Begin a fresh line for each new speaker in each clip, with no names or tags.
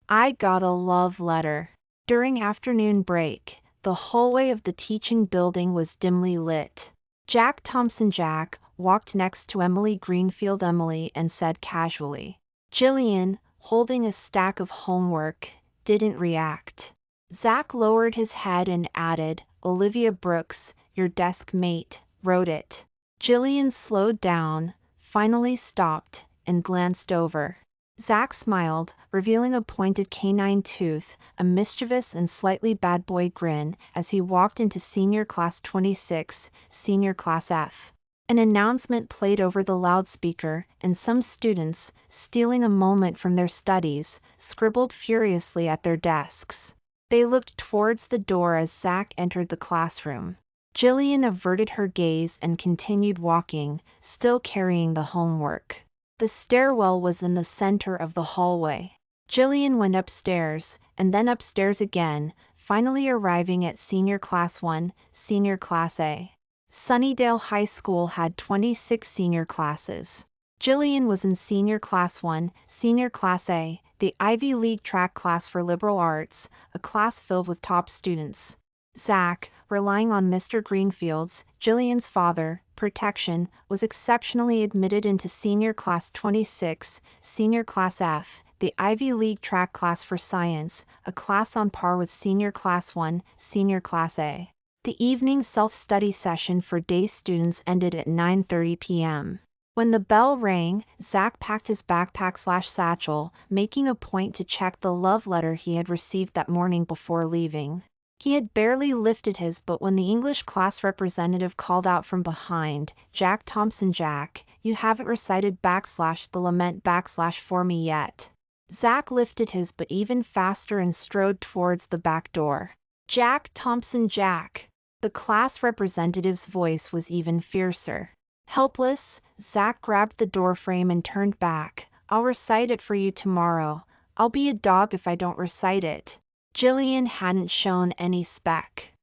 I got a love letter. During afternoon break, the hallway of the teaching building was dimly lit. Jack Thompson Jack walked next to Emily Greenfield Emily and said casually. Jillian, holding a stack of homework, didn't react. Zach lowered his head and added, Olivia Brooks, your desk mate, wrote it. Jillian slowed down, finally stopped, and glanced over. Zach smiled, revealing a pointed canine tooth, a mischievous and slightly bad boy grin, as he walked into Senior Class 26, Senior Class F. An announcement played over the loudspeaker, and some students, stealing a moment from their studies, scribbled furiously at their desks. They looked towards the door as Zach entered the classroom. Jillian averted her gaze and continued walking, still carrying the homework. The stairwell was in the center of the hallway. Jillian went upstairs, and then upstairs again, finally arriving at Senior Class 1, Senior Class A. Sunnydale High School had 26 senior classes. Jillian was in Senior Class 1, Senior Class A, the Ivy League track class for liberal arts, a class filled with top students. Zach, relying on Mr. Greenfield's, Jillian's father, protection, was exceptionally admitted into Senior Class 26, Senior Class F, the Ivy League track class for science, a class on par with Senior Class 1, Senior Class A. The evening self-study session for day students ended at 9:30 p.m. When the bell rang, Zach packed his backpack/satchel, making a point to check the love letter he had received that morning before leaving. He had barely lifted his but when the English class representative called out from behind, Jack Thompson Jack, you haven't recited /the lament / for me yet. Zach lifted his but even faster and strode towards the back door. Jack Thompson Jack. The class representative's voice was even fiercer. Helpless, Zach grabbed the doorframe and turned back. I'll recite it for you tomorrow. I'll be a dog if I don't recite it. Jillian hadn't shown any specific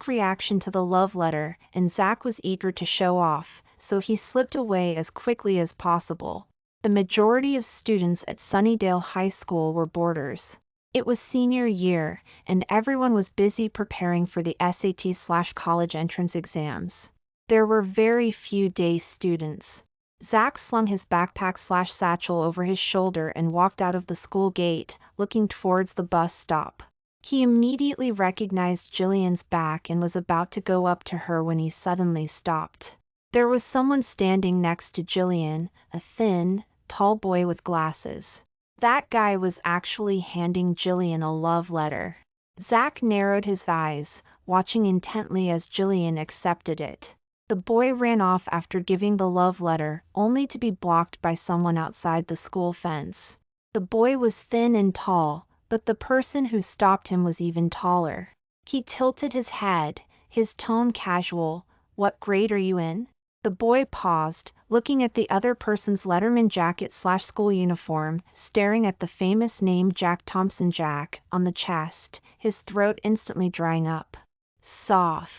reaction to the love letter, and Zach was eager to show off, so he slipped away as quickly as possible. The majority of students at Sunnydale High School were boarders. It was senior year, and everyone was busy preparing for the SAT/college entrance exams. There were very few day students. Zach slung his backpack/satchel over his shoulder and walked out of the school gate, looking towards the bus stop. He immediately recognized Jillian's back and was about to go up to her when he suddenly stopped. There was someone standing next to Jillian, a thin, tall boy with glasses. That guy was actually handing Jillian a love letter. Zach narrowed his eyes, watching intently as Jillian accepted it. The boy ran off after giving the love letter, only to be blocked by someone outside the school fence. The boy was thin and tall, but the person who stopped him was even taller. He tilted his head, his tone casual. What grade are you in? The boy paused, looking at the other person's Letterman jacket/school uniform, staring at the famous name Jack Thompson Jack on the chest, his throat instantly drying up. Sophomore.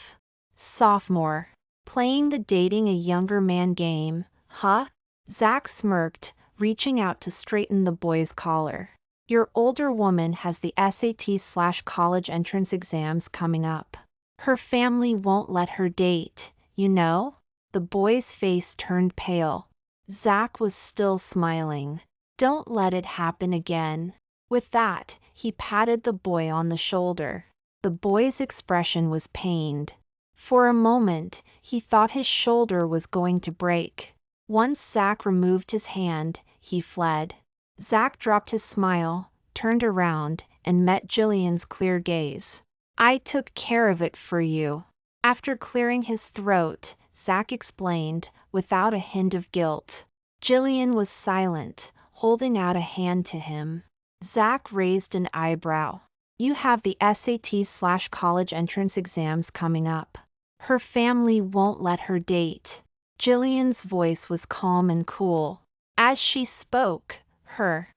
Playing the dating a younger man game, huh? Zach smirked, reaching out to straighten the boy's collar. Your older woman has the SAT/college entrance exams coming up. Her family won't let her date, you know? The boy's face turned pale. Zach was still smiling. Don't let it happen again. With that, he patted the boy on the shoulder. The boy's expression was pained. For a moment, he thought his shoulder was going to break. Once Zach removed his hand, he fled. Zach dropped his smile, turned around, and met Jillian's clear gaze. I took care of it for you. After clearing his throat, Zach explained, without a hint of guilt. Jillian was silent, holding out a hand to him. Zach raised an eyebrow. You have the SAT/college entrance exams coming up. Her family won't let her date. Jillian's voice was calm and cool. As she spoke, her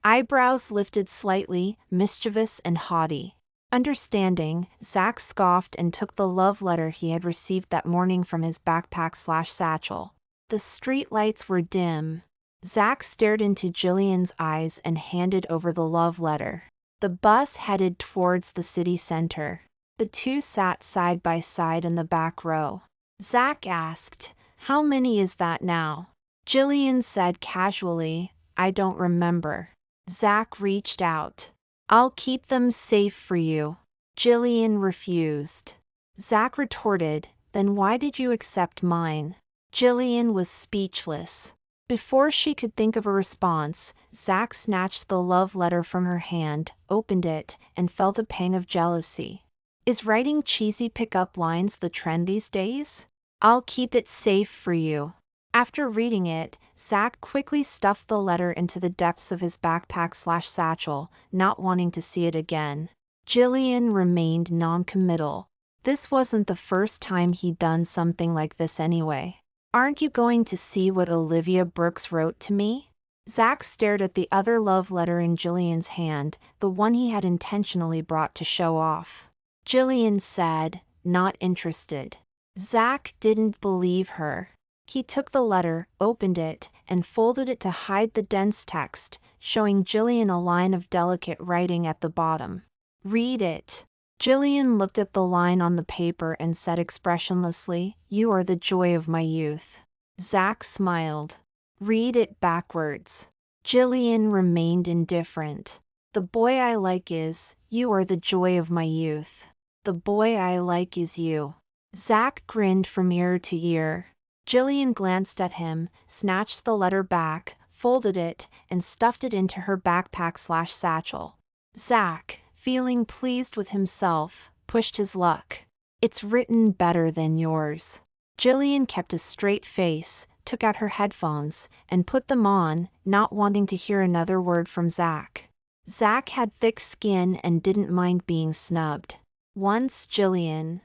eyebrows lifted slightly, mischievous and haughty. Understanding, Zach scoffed and took the love letter he had received that morning from his backpack/satchel. The street lights were dim. Zach stared into Jillian's eyes and handed over the love letter. The bus headed towards the city center. The two sat side by side in the back row. Zach asked, "How many is that now?" Jillian said casually, "I don't remember." Zach reached out. "I'll keep them safe for you." Jillian refused. Zach retorted, "Then why did you accept mine?" Jillian was speechless. Before she could think of a response, Zach snatched the love letter from her hand, opened it, and felt a pang of jealousy. Is writing cheesy pickup lines the trend these days? "I'll keep it safe for you." After reading it, Zach quickly stuffed the letter into the depths of his backpack/satchel, not wanting to see it again. Jillian remained non-committal. This wasn't the first time he'd done something like this anyway. "Aren't you going to see what Olivia Brooks wrote to me?" Zach stared at the other love letter in Jillian's hand, the one he had intentionally brought to show off. Jillian said, "Not interested." Zach didn't believe her. He took the letter, opened it, and folded it to hide the dense text, showing Jillian a line of delicate writing at the bottom. "Read it." Jillian looked at the line on the paper and said expressionlessly, "You are the joy of my youth." Zach smiled. "Read it backwards." Jillian remained indifferent. "The boy I like is, you are the joy of my youth. The boy I like is you." Zach grinned from ear to ear. Jillian glanced at him, snatched the letter back, folded it, and stuffed it into her backpack/satchel. Zach, feeling pleased with himself, pushed his luck. "It's written better than yours." Jillian kept a straight face, took out her headphones, and put them on, not wanting to hear another word from Zach. Zach had thick skin and didn't mind being snubbed. Once Jillian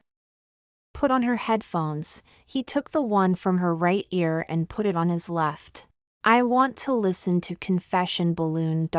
put on her headphones, he took the one from her right ear and put it on his left. "I want to listen to Confession Balloon.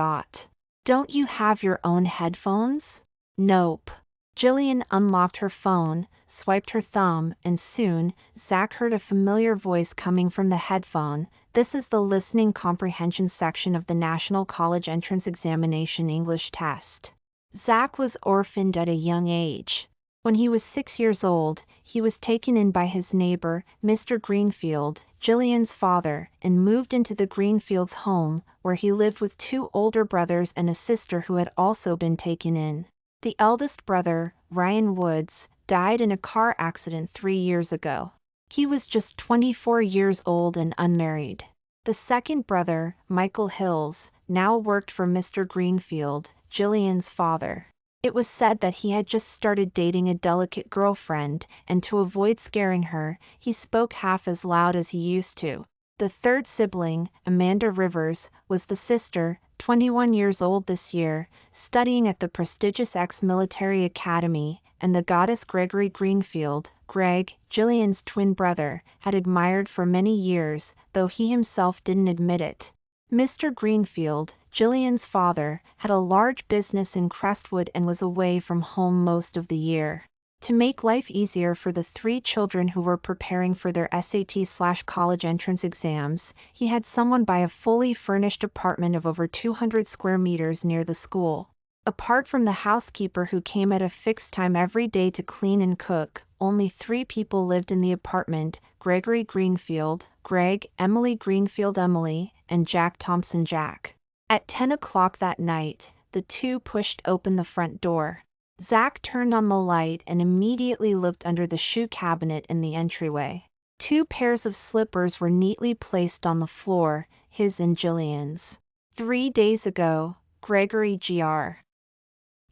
Don't you have your own headphones?" "Nope." Jillian unlocked her phone, swiped her thumb, and soon, Zach heard a familiar voice coming from the headphone. "This is the listening comprehension section of the National College Entrance Examination English test." Zach was orphaned at a young age. When he was 6 years old, he was taken in by his neighbor, Mr. Greenfield, Jillian's father, and moved into the Greenfields' home, where he lived with 2 older brothers and a sister who had also been taken in. The eldest brother, Ryan Woods, died in a car accident 3 years ago. He was just 24 years old and unmarried. The second brother, Michael Hills, now worked for Mr. Greenfield, Jillian's father. It was said that he had just started dating a delicate girlfriend, and to avoid scaring her, he spoke half as loud as he used to. The third sibling, Amanda Rivers, was the sister, 21 years old this year, studying at the prestigious ex-military academy, and the goddess Gregory Greenfield, Greg, Jillian's twin brother, had admired for many years, though he himself didn't admit it. Mr. Greenfield, Jillian's father, had a large business in Crestwood and was away from home most of the year. To make life easier for the 3 children who were preparing for their SAT/college entrance exams, he had someone buy a fully furnished apartment of over 200 square meters near the school. Apart from the housekeeper who came at a fixed time every day to clean and cook, only 3 people lived in the apartment: Gregory Greenfield, Greg, Emily Greenfield Emily, and Jack Thompson Jack. At 10 o'clock that night, the 2 pushed open the front door. Zach turned on the light and immediately looked under the shoe cabinet in the entryway. 2 pairs of slippers were neatly placed on the floor, his and Jillian's. 3 days ago, Gregory Gr.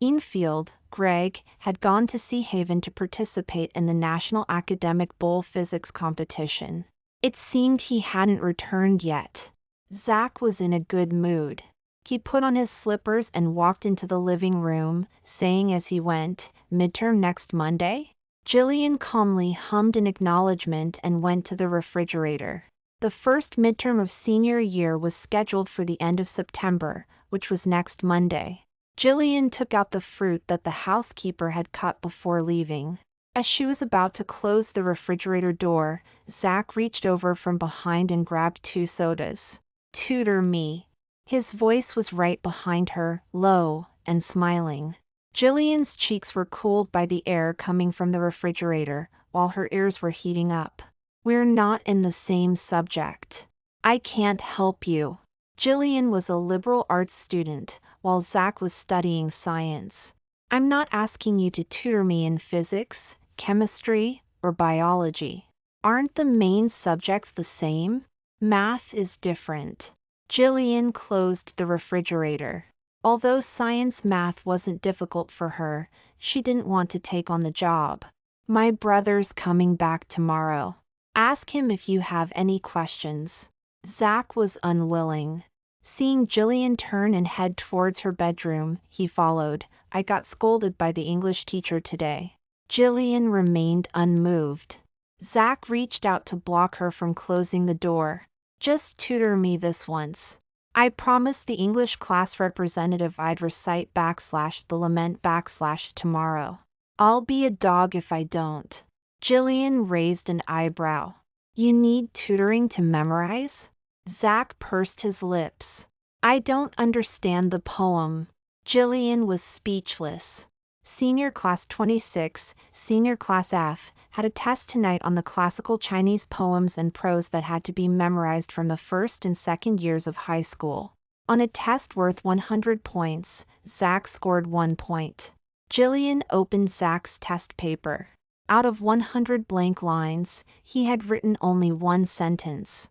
Greenfield, Greg, had gone to Sea Haven to participate in the National Academic Bowl physics competition. It seemed he hadn't returned yet. Zach was in a good mood. He put on his slippers and walked into the living room, saying as he went, "Midterm next Monday?" Jillian calmly hummed an acknowledgement and went to the refrigerator. The first midterm of senior year was scheduled for the end of September, which was next Monday. Jillian took out the fruit that the housekeeper had cut before leaving. As she was about to close the refrigerator door, Zach reached over from behind and grabbed 2 sodas. Tutor me. His voice was right behind her, low and smiling. Jillian's cheeks were cooled by the air coming from the refrigerator, while her ears were heating up. We're not in the same subject. I can't help you. Jillian was a liberal arts student, while Zach was studying science. I'm not asking you to tutor me in physics, chemistry, or biology. Aren't the main subjects the same? Math is different. Jillian closed the refrigerator. Although science math wasn't difficult for her, she didn't want to take on the job. My brother's coming back tomorrow. Ask him if you have any questions. Zach was unwilling. Seeing Jillian turn and head towards her bedroom, he followed. I got scolded by the English teacher today. Jillian remained unmoved. Zach reached out to block her from closing the door. Just tutor me this once. I promised the English class representative I'd recite / the lament / tomorrow. I'll be a dog if I don't. Jillian raised an eyebrow. You need tutoring to memorize? Zach pursed his lips. I don't understand the poem. Jillian was speechless. Senior Class 26, Senior Class F, had a test tonight on the classical Chinese poems and prose that had to be memorized from the first and second years of high school. On a test worth 100 points, Zach scored 1 point. Jillian opened Zach's test paper. Out of 100 blank lines, he had written only one sentence,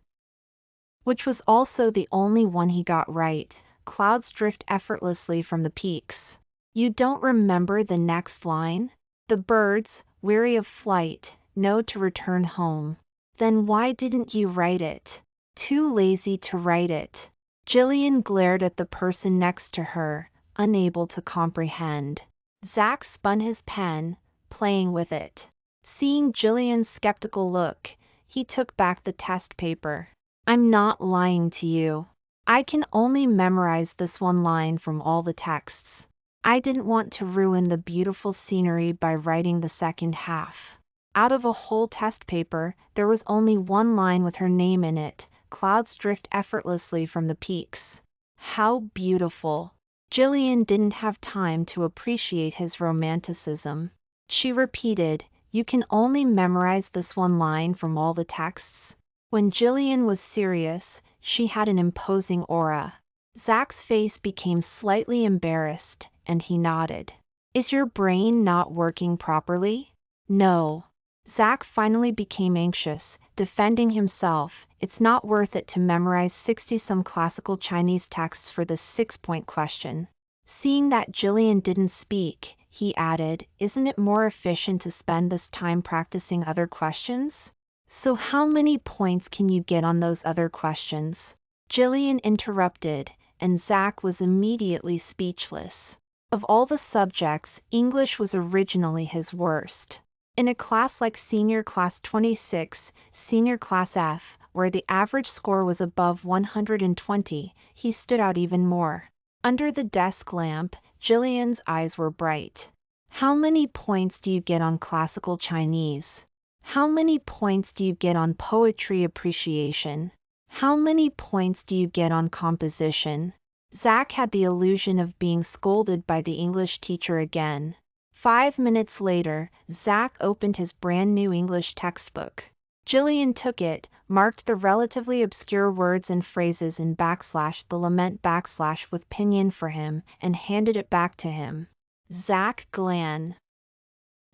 which was also the only one he got right. Clouds drift effortlessly from the peaks. You don't remember the next line? The birds, weary of flight, know to return home. Then why didn't you write it? Too lazy to write it. Jillian glared at the person next to her, unable to comprehend. Zach spun his pen, playing with it. Seeing Jillian's skeptical look, he took back the test paper. I'm not lying to you. I can only memorize this one line from all the texts. I didn't want to ruin the beautiful scenery by writing the second half. Out of a whole test paper, there was only one line with her name in it. Clouds drift effortlessly from the peaks. How beautiful. Jillian didn't have time to appreciate his romanticism. She repeated, you can only memorize this one line from all the texts. When Jillian was serious, she had an imposing aura. Zach's face became slightly embarrassed, and he nodded. Is your brain not working properly? No. Zach finally became anxious, defending himself. It's not worth it to memorize 60-some classical Chinese texts for this 6-point question. Seeing that Jillian didn't speak, he added, isn't it more efficient to spend this time practicing other questions? So how many points can you get on those other questions? Jillian interrupted, and Zach was immediately speechless. Of all the subjects, English was originally his worst. In a class like Senior Class 26, Senior Class F, where the average score was above 120, he stood out even more. Under the desk lamp, Jillian's eyes were bright. How many points do you get on classical Chinese? How many points do you get on poetry appreciation? How many points do you get on composition? Zach had the illusion of being scolded by the English teacher again. 5 minutes later, Zach opened his brand new English textbook. Jillian took it, marked the relatively obscure words and phrases in / the lament / with pinyin for him, and handed it back to him. Zach Glan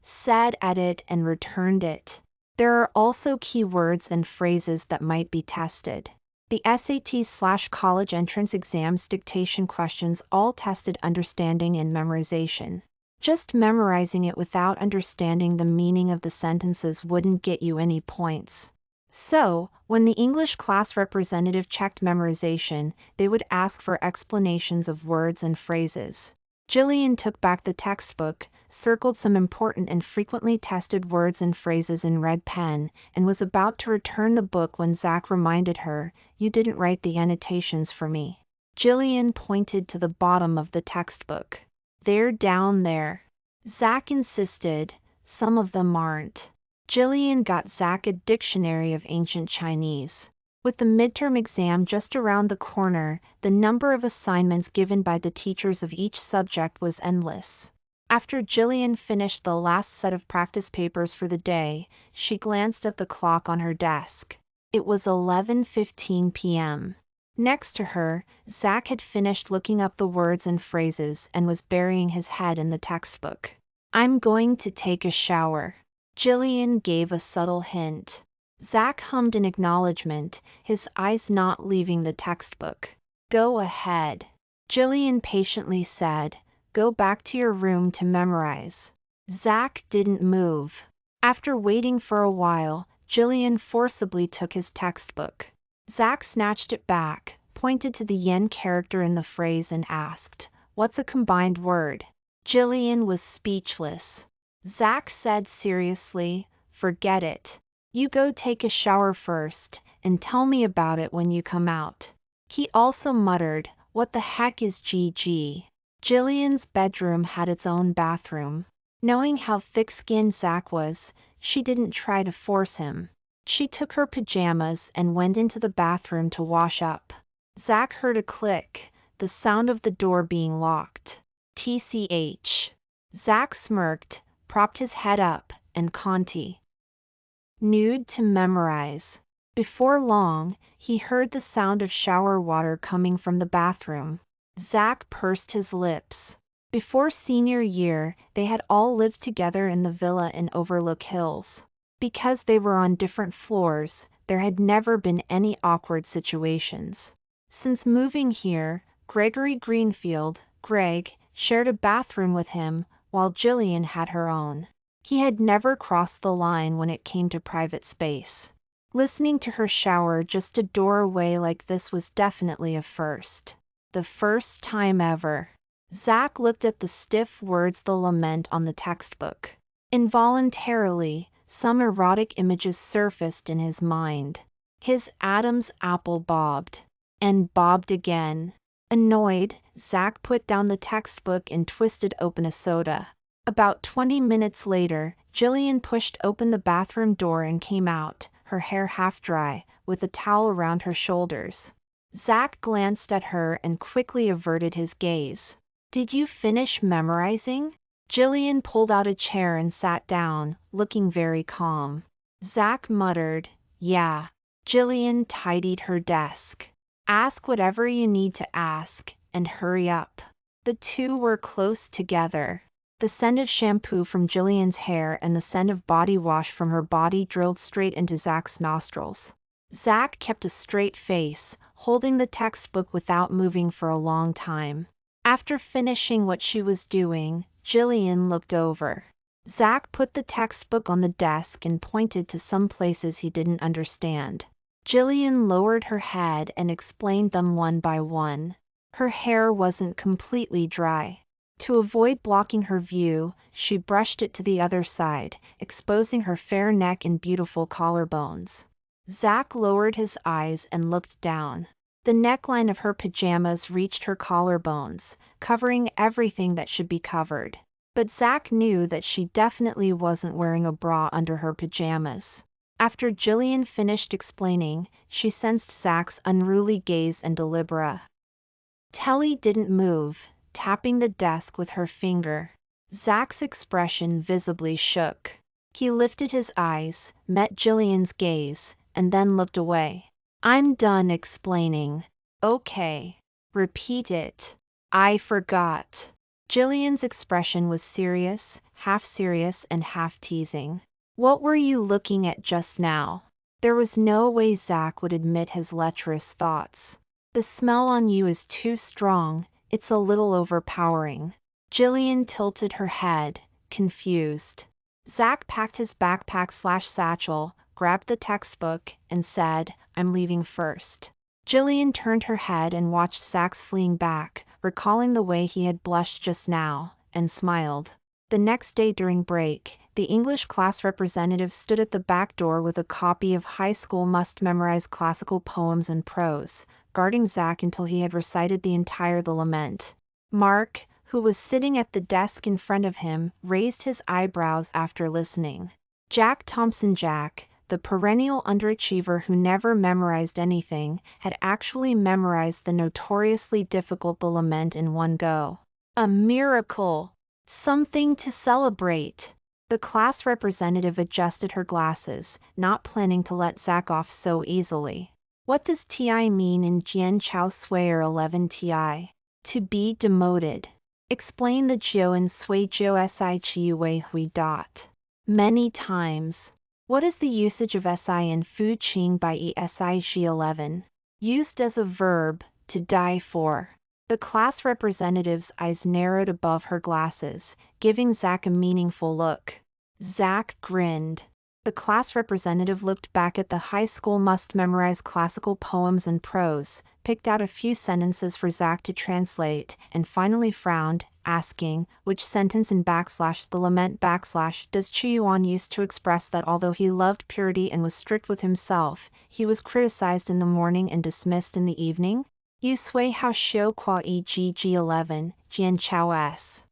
said at it and returned it. There are also keywords and phrases that might be tested. The SAT/college entrance exams dictation questions all tested understanding and memorization. Just memorizing it without understanding the meaning of the sentences wouldn't get you any points. So, when the English class representative checked memorization, they would ask for explanations of words and phrases. Jillian took back the textbook, circled some important and frequently tested words and phrases in red pen, and was about to return the book when Zach reminded her, you didn't write the annotations for me. Jillian pointed to the bottom of the textbook. They're down there. Zach insisted, some of them aren't. Jillian got Zach a dictionary of ancient Chinese. With the midterm exam just around the corner, the number of assignments given by the teachers of each subject was endless. After Jillian finished the last set of practice papers for the day, she glanced at the clock on her desk. It was 11:15 p.m. Next to her, Zach had finished looking up the words and phrases and was burying his head in the textbook. "I'm going to take a shower." Jillian gave a subtle hint. Zach hummed in acknowledgement, his eyes not leaving the textbook. "Go ahead," Jillian patiently said. "Go back to your room to memorize." Zach didn't move. After waiting for a while, Jillian forcibly took his textbook. Zach snatched it back, pointed to the yen character in the phrase and asked, "What's a combined word?" Jillian was speechless. Zach said seriously, "Forget it. You go take a shower first, and tell me about it when you come out." He also muttered, "What the heck is GG?" Jillian's bedroom had its own bathroom. Knowing how thick-skinned Zach was, she didn't try to force him. She took her pajamas and went into the bathroom to wash up. Zach heard a click, the sound of the door being locked. TCH. Zach smirked, propped his head up, and continued to memorize. Before long, he heard the sound of shower water coming from the bathroom. Zach pursed his lips. Before senior year, they had all lived together in the villa in Overlook Hills. Because they were on different floors, there had never been any awkward situations. Since moving here, Gregory Greenfield, Greg, shared a bathroom with him, while Jillian had her own. He had never crossed the line when it came to private space. Listening to her shower just a door away like this was definitely a first. The first time ever. Zach looked at the stiff words "The Lament" on the textbook. Involuntarily, some erotic images surfaced in his mind. His Adam's apple bobbed. And bobbed again. Annoyed, Zach put down the textbook and twisted open a soda. About 20 minutes later, Jillian pushed open the bathroom door and came out, her hair half dry, with a towel around her shoulders. Zach glanced at her and quickly averted his gaze. "Did you finish memorizing?" Jillian pulled out a chair and sat down, looking very calm. Zach muttered, "Yeah." Jillian tidied her desk. "Ask whatever you need to ask, and hurry up." The two were close together. The scent of shampoo from Jillian's hair and the scent of body wash from her body drilled straight into Zach's nostrils. Zach kept a straight face, holding the textbook without moving for a long time. After finishing what she was doing, Jillian looked over. Zach put the textbook on the desk and pointed to some places he didn't understand. Jillian lowered her head and explained them one by one. Her hair wasn't completely dry. To avoid blocking her view, she brushed it to the other side, exposing her fair neck and beautiful collarbones. Zach lowered his eyes and looked down. The neckline of her pajamas reached her collarbones, covering everything that should be covered. But Zach knew that she definitely wasn't wearing a bra under her pajamas. After Jillian finished explaining, she sensed Zach's unruly gaze and deliberate. Telly didn't move, tapping the desk with her finger. Zach's expression visibly shook. He lifted his eyes, met Jillian's gaze, and then looked away. "I'm done explaining." "Okay. Repeat it." "I forgot." Jillian's expression was serious and half teasing. "What were you looking at just now?" There was no way Zach would admit his lecherous thoughts. "The smell on you is too strong, it's a little overpowering." Jillian tilted her head, confused. Zach packed his backpack/satchel, grabbed the textbook, and said, "I'm leaving first." Jillian turned her head and watched Zach's fleeing back, recalling the way he had blushed just now, and smiled. The next day during break, the English class representative stood at the back door with a copy of high school must-memorize classical poems and prose, guarding Zach until he had recited the entire The Lament. Mark, who was sitting at the desk in front of him, raised his eyebrows after listening. Jack Thompson Jack, the perennial underachiever who never memorized anything, had actually memorized the notoriously difficult The Lament in one go. A miracle! Something to celebrate! The class representative adjusted her glasses, not planning to let Zach off so easily. What does TI mean in Jian Chao Sui or 11 TI? To be demoted. Explain the Jiu and Sui Jiu Si Chiu Wei Hui dot. Many times. What is the usage of Si in Fu Qing by ESIG 11? Used as a verb, to die for. The class representative's eyes narrowed above her glasses, giving Zach a meaningful look. Zach grinned. The class representative looked back at the high school must-memorize classical poems and prose, picked out a few sentences for Zach to translate, and finally frowned, asking, which sentence in The Lament does Chu Yuan use to express that although he loved purity and was strict with himself, he was criticized in the morning and dismissed in the evening? Yu Sui Hao Xiu Qua EGG 11, Jian Chao S.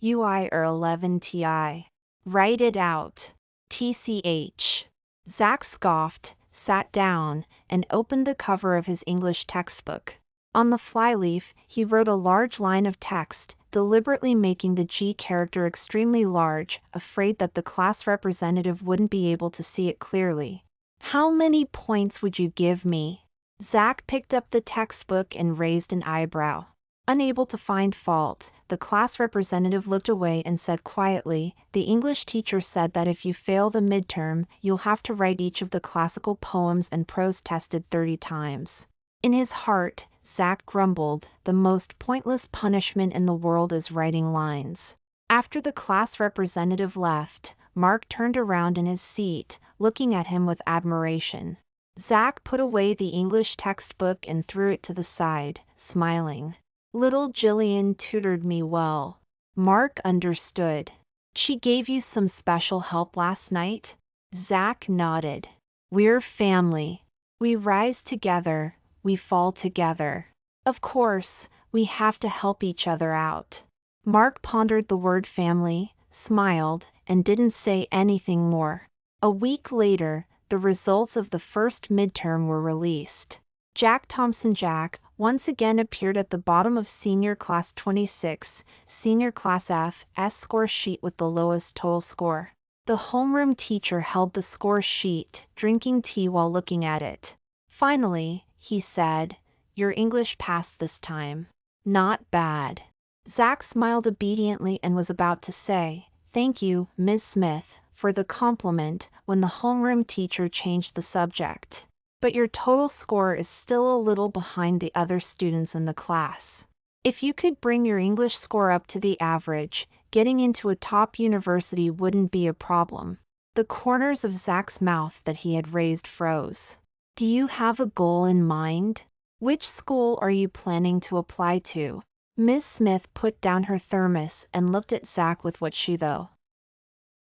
UI or 11 TI. Write it out. TCH. Zach scoffed, sat down, and opened the cover of his English textbook. On the flyleaf, he wrote a large line of text, deliberately making the G character extremely large, afraid that the class representative wouldn't be able to see it clearly. How many points would you give me? Zach picked up the textbook and raised an eyebrow. Unable to find fault, the class representative looked away and said quietly, "The English teacher said that if you fail the midterm, you'll have to write each of the classical poems and prose tested 30 times. In his heart, Zach grumbled, "The most pointless punishment in the world is writing lines." After the class representative left, Mark turned around in his seat, looking at him with admiration. Zach put away the English textbook and threw it to the side, smiling. "Little Jillian tutored me well." Mark understood. "She gave you some special help last night?" Zach nodded. "We're family. We rise together, we fall together. Of course, we have to help each other out." Mark pondered the word family, smiled, and didn't say anything more. A week later, the results of the first midterm were released. Jack Thompson Jack once again appeared at the bottom of Senior Class 26, Senior Class F's score sheet with the lowest total score. The homeroom teacher held the score sheet, drinking tea while looking at it. Finally, he said, "Your English passed this time. Not bad." Zach smiled obediently and was about to say, "Thank you, Ms. Smith, for the compliment," when the homeroom teacher changed the subject. "But your total score is still a little behind the other students in the class. If you could bring your English score up to the average, getting into a top university wouldn't be a problem." The corners of Zach's mouth that he had raised froze. "Do you have a goal in mind? Which school are you planning to apply to?" Ms. Smith put down her thermos and looked at Zach with what she though.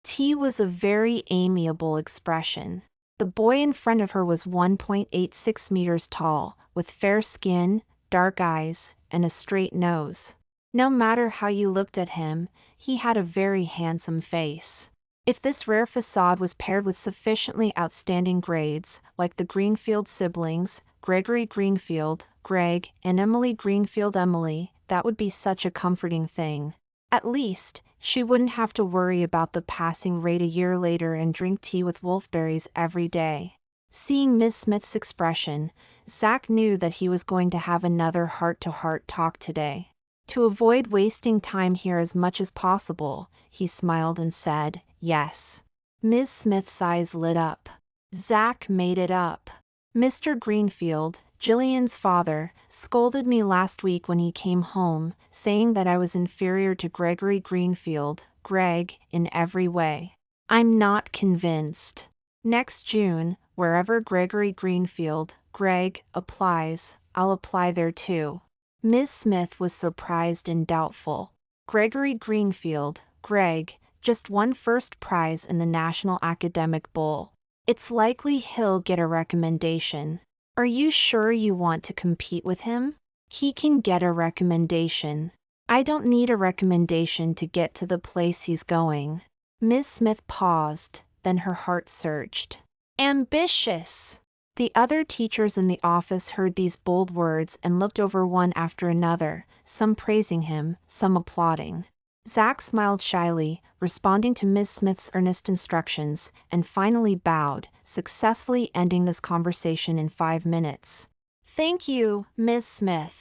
T was a very amiable expression. The boy in front of her was 1.86 meters tall, with fair skin, dark eyes, and a straight nose. No matter how you looked at him, he had a very handsome face. If this rare facade was paired with sufficiently outstanding grades, like the Greenfield siblings, Gregory Greenfield, Greg, and Emily Greenfield Emily, that would be such a comforting thing. At least, she wouldn't have to worry about the passing rate a year later and drink tea with wolfberries every day. Seeing Miss Smith's expression, Zach knew that he was going to have another heart-to-heart talk today. To avoid wasting time here as much as possible, he smiled and said, "Yes." Miss Smith's eyes lit up. Zach made it up. "Mr. Greenfield, Jillian's father, scolded me last week when he came home, saying that I was inferior to Gregory Greenfield, Greg, in every way. I'm not convinced. Next June, wherever Gregory Greenfield, Greg, applies, I'll apply there too." Ms. Smith was surprised and doubtful. Gregory Greenfield, Greg, just won first prize in the National Academic Bowl. It's likely he'll get a recommendation. Are you sure you want to compete with him? He can get a recommendation. I don't need a recommendation to get to the place he's going. Ms. Smith paused, then her heart surged. Ambitious! The other teachers in the office heard these bold words and looked over one after another, some praising him, some applauding. Zach smiled shyly, responding to Miss Smith's earnest instructions, and finally bowed, successfully ending this conversation in 5 minutes. Thank you, Miss Smith.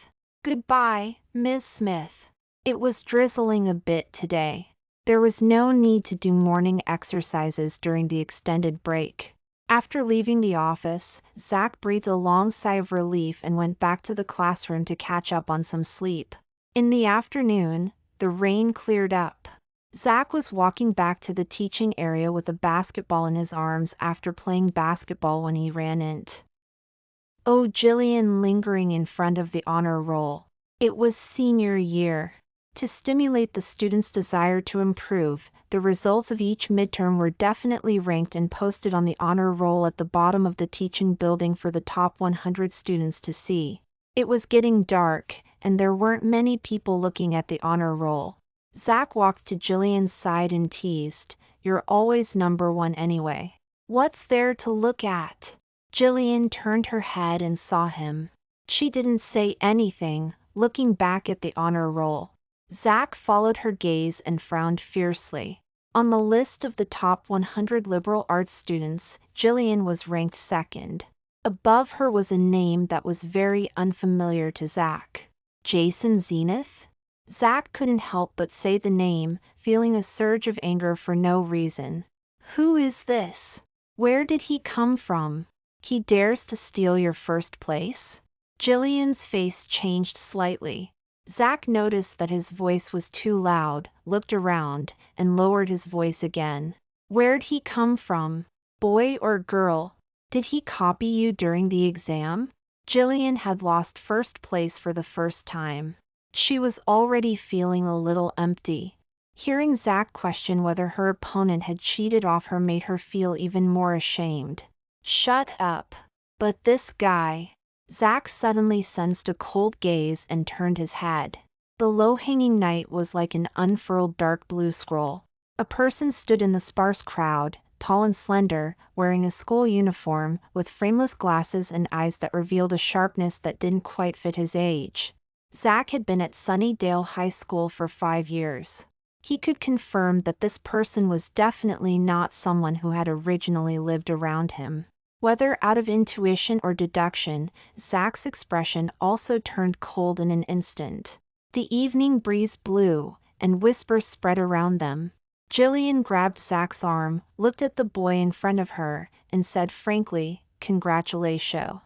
Goodbye, Miss Smith. It was drizzling a bit today. There was no need to do morning exercises during the extended break. After leaving the office, Zach breathed a long sigh of relief and went back to the classroom to catch up on some sleep. In the afternoon, the rain cleared up. Zach was walking back to the teaching area with a basketball in his arms after playing basketball when he ran into Jillian lingering in front of the honor roll. It was senior year. To stimulate the students' desire to improve, the results of each midterm were definitely ranked and posted on the honor roll at the bottom of the teaching building for the top 100 students to see. It was getting dark, and there weren't many people looking at the honor roll. Zach walked to Jillian's side and teased, "You're always number one anyway. What's there to look at?" Jillian turned her head and saw him. She didn't say anything, looking back at the honor roll. Zach followed her gaze and frowned fiercely. On the list of the top 100 liberal arts students, Jillian was ranked second. Above her was a name that was very unfamiliar to Zach. Jason Zenith? Zach couldn't help but say the name, feeling a surge of anger for no reason. Who is this? Where did he come from? He dares to steal your first place? Jillian's face changed slightly. Zach noticed that his voice was too loud, looked around, and lowered his voice again. Where'd he come from? Boy or girl? Did he copy you during the exam? Jillian had lost first place for the first time. She was already feeling a little empty. Hearing Zach question whether her opponent had cheated off her made her feel even more ashamed. Shut up. But this guy. Zach suddenly sensed a cold gaze and turned his head. The low-hanging night was like an unfurled dark blue scroll. A person stood in the sparse crowd, tall and slender, wearing a school uniform, with frameless glasses and eyes that revealed a sharpness that didn't quite fit his age. Zach had been at Sunnydale High School for 5 years. He could confirm that this person was definitely not someone who had originally lived around him. Whether out of intuition or deduction, Zach's expression also turned cold in an instant. The evening breeze blew, and whispers spread around them. Jillian grabbed Zach's arm, looked at the boy in front of her, and said frankly, "Congratulations."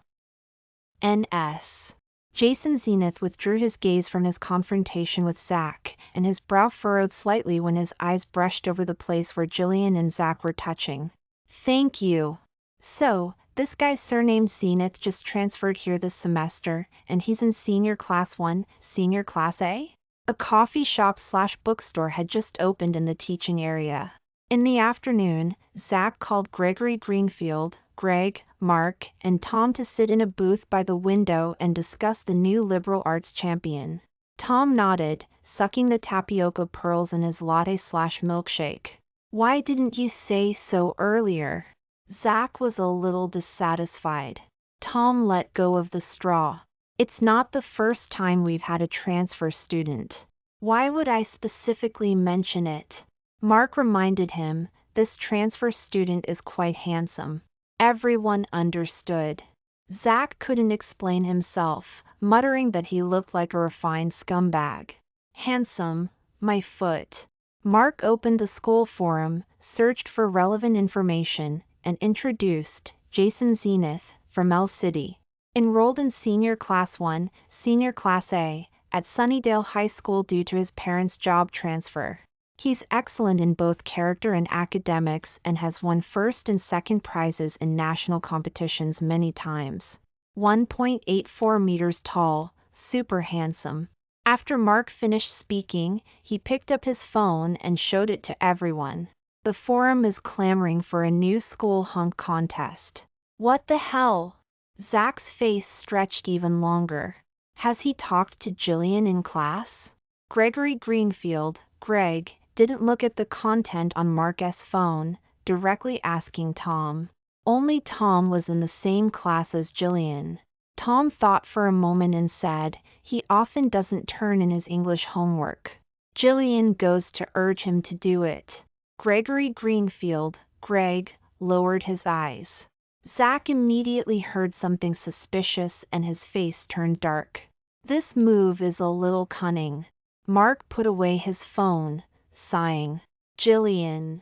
N.S. Jason Zenith withdrew his gaze from his confrontation with Zach, and his brow furrowed slightly when his eyes brushed over the place where Jillian and Zach were touching. "Thank you. So, this guy's surnamed Zenith just transferred here this semester, and he's in senior class 1, senior class A?" A coffee shop/bookstore had just opened in the teaching area. In the afternoon, Zach called Gregory Greenfield, Greg, Mark, and Tom to sit in a booth by the window and discuss the new liberal arts champion. Tom nodded, sucking the tapioca pearls in his latte/milkshake. "Why didn't you say so earlier?" Zach was a little dissatisfied. Tom let go of the straw. "It's not the first time we've had a transfer student. Why would I specifically mention it?" Mark reminded him, "This transfer student is quite handsome." Everyone understood. Zach couldn't explain himself, muttering that he looked like a refined scumbag. "Handsome, my foot." Mark opened the school forum, searched for relevant information, and introduced Jason Zenith from L City. Enrolled in senior class 1, senior class A, at Sunnydale High School due to his parents' job transfer. He's excellent in both character and academics and has won first and second prizes in national competitions many times. 1.84 meters tall, super handsome. After Mark finished speaking, he picked up his phone and showed it to everyone. The forum is clamoring for a new school hunk contest. What the hell? Zach's face stretched even longer. Has he talked to Jillian in class? Gregory Greenfield, Greg, didn't look at the content on Mark's phone, directly asking Tom. Only Tom was in the same class as Jillian. Tom thought for a moment and said, "He often doesn't turn in his English homework." Jillian goes to urge him to do it. Gregory Greenfield, Greg, lowered his eyes. Zach immediately heard something suspicious and his face turned dark. "This move is a little cunning." Mark put away his phone, sighing. Jillian.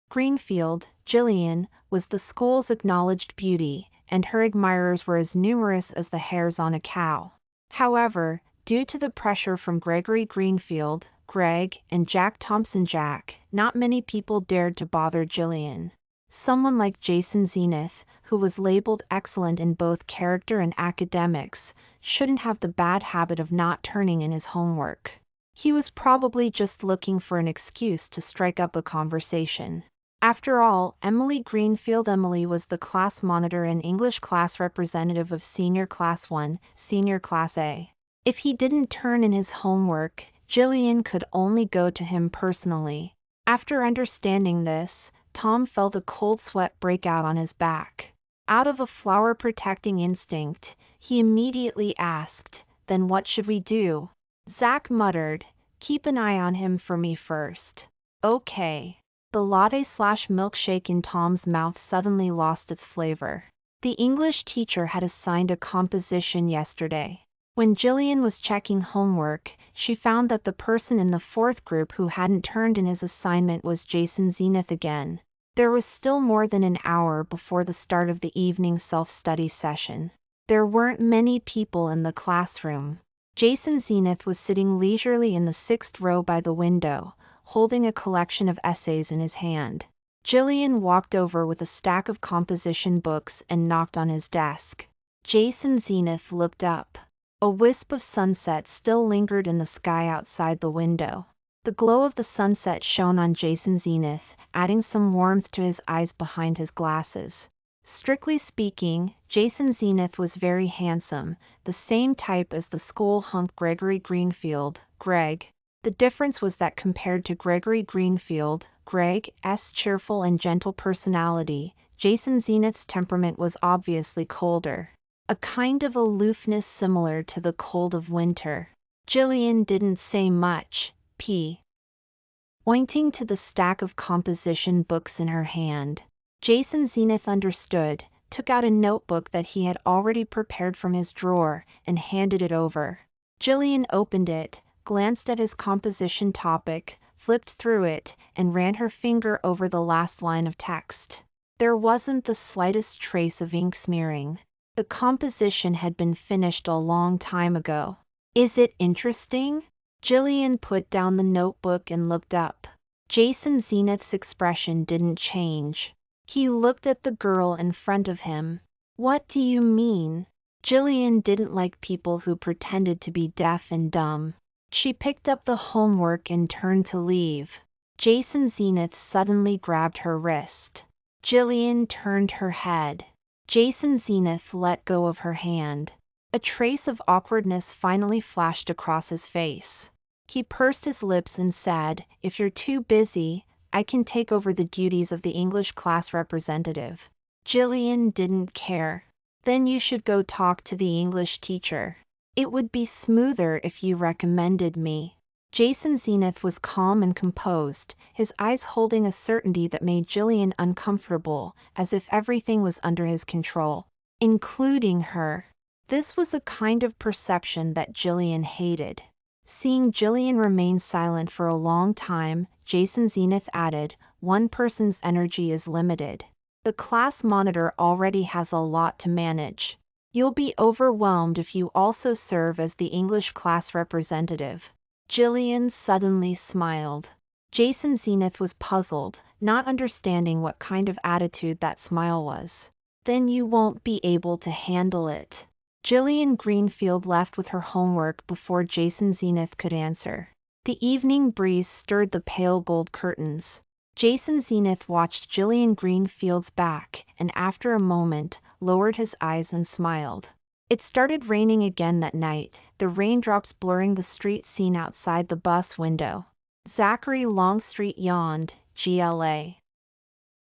Greenfield, Jillian, was the school's acknowledged beauty, and her admirers were as numerous as the hairs on a cow. However, due to the pressure from Gregory Greenfield, Greg, and Jack Thompson Jack, not many people dared to bother Jillian. Someone like Jason Zenith, who was labeled excellent in both character and academics, shouldn't have the bad habit of not turning in his homework. He was probably just looking for an excuse to strike up a conversation. After all, Emily was the class monitor and English class representative of Senior Class 1, Senior Class A. If he didn't turn in his homework, Jillian could only go to him personally. After understanding this, Tom felt a cold sweat break out on his back. Out of a flower-protecting instinct, he immediately asked, "Then what should we do?" Zach muttered, "Keep an eye on him for me first." Okay. The latte/milkshake in Tom's mouth suddenly lost its flavor. The English teacher had assigned a composition yesterday. When Jillian was checking homework, she found that the person in the fourth group who hadn't turned in his assignment was Jason Zenith again. There was still more than an hour before the start of the evening self-study session. There weren't many people in the classroom. Jason Zenith was sitting leisurely in the 6th row by the window, holding a collection of essays in his hand. Jillian walked over with a stack of composition books and knocked on his desk. Jason Zenith looked up. A wisp of sunset still lingered in the sky outside the window. The glow of the sunset shone on Jason Zenith, adding some warmth to his eyes behind his glasses. Strictly speaking, Jason Zenith was very handsome, the same type as the school hunk Gregory Greenfield, Greg. The difference was that compared to Gregory Greenfield, Greg's cheerful and gentle personality, Jason Zenith's temperament was obviously colder. A kind of aloofness similar to the cold of winter. Jillian didn't say much, pointing to the stack of composition books in her hand. Jason Zenith understood, took out a notebook that he had already prepared from his drawer, and handed it over. Jillian opened it, glanced at his composition topic, flipped through it, and ran her finger over the last line of text. There wasn't the slightest trace of ink smearing. The composition had been finished a long time ago. "Is it interesting?" Jillian put down the notebook and looked up. Jason Zenith's expression didn't change. He looked at the girl in front of him. "What do you mean?" Jillian didn't like people who pretended to be deaf and dumb. She picked up the homework and turned to leave. Jason Zenith suddenly grabbed her wrist. Jillian turned her head. Jason Zenith let go of her hand. A trace of awkwardness finally flashed across his face. He pursed his lips and said, "If you're too busy, I can take over the duties of the English class representative." Jillian didn't care. "Then you should go talk to the English teacher. It would be smoother if you recommended me." Jason Zenith was calm and composed, his eyes holding a certainty that made Jillian uncomfortable, as if everything was under his control, including her. This was a kind of perception that Jillian hated. Seeing Jillian remain silent for a long time, Jason Zenith added, "One person's energy is limited. The class monitor already has a lot to manage. You'll be overwhelmed if you also serve as the English class representative." Jillian suddenly smiled. Jason Zenith was puzzled, not understanding what kind of attitude that smile was. "Then you won't be able to handle it." Jillian Greenfield left with her homework before Jason Zenith could answer. The evening breeze stirred the pale gold curtains. Jason Zenith watched Jillian Greenfield's back, and after a moment, lowered his eyes and smiled. It started raining again that night, the raindrops blurring the street scene outside the bus window. Zachary Longstreet yawned, GLA.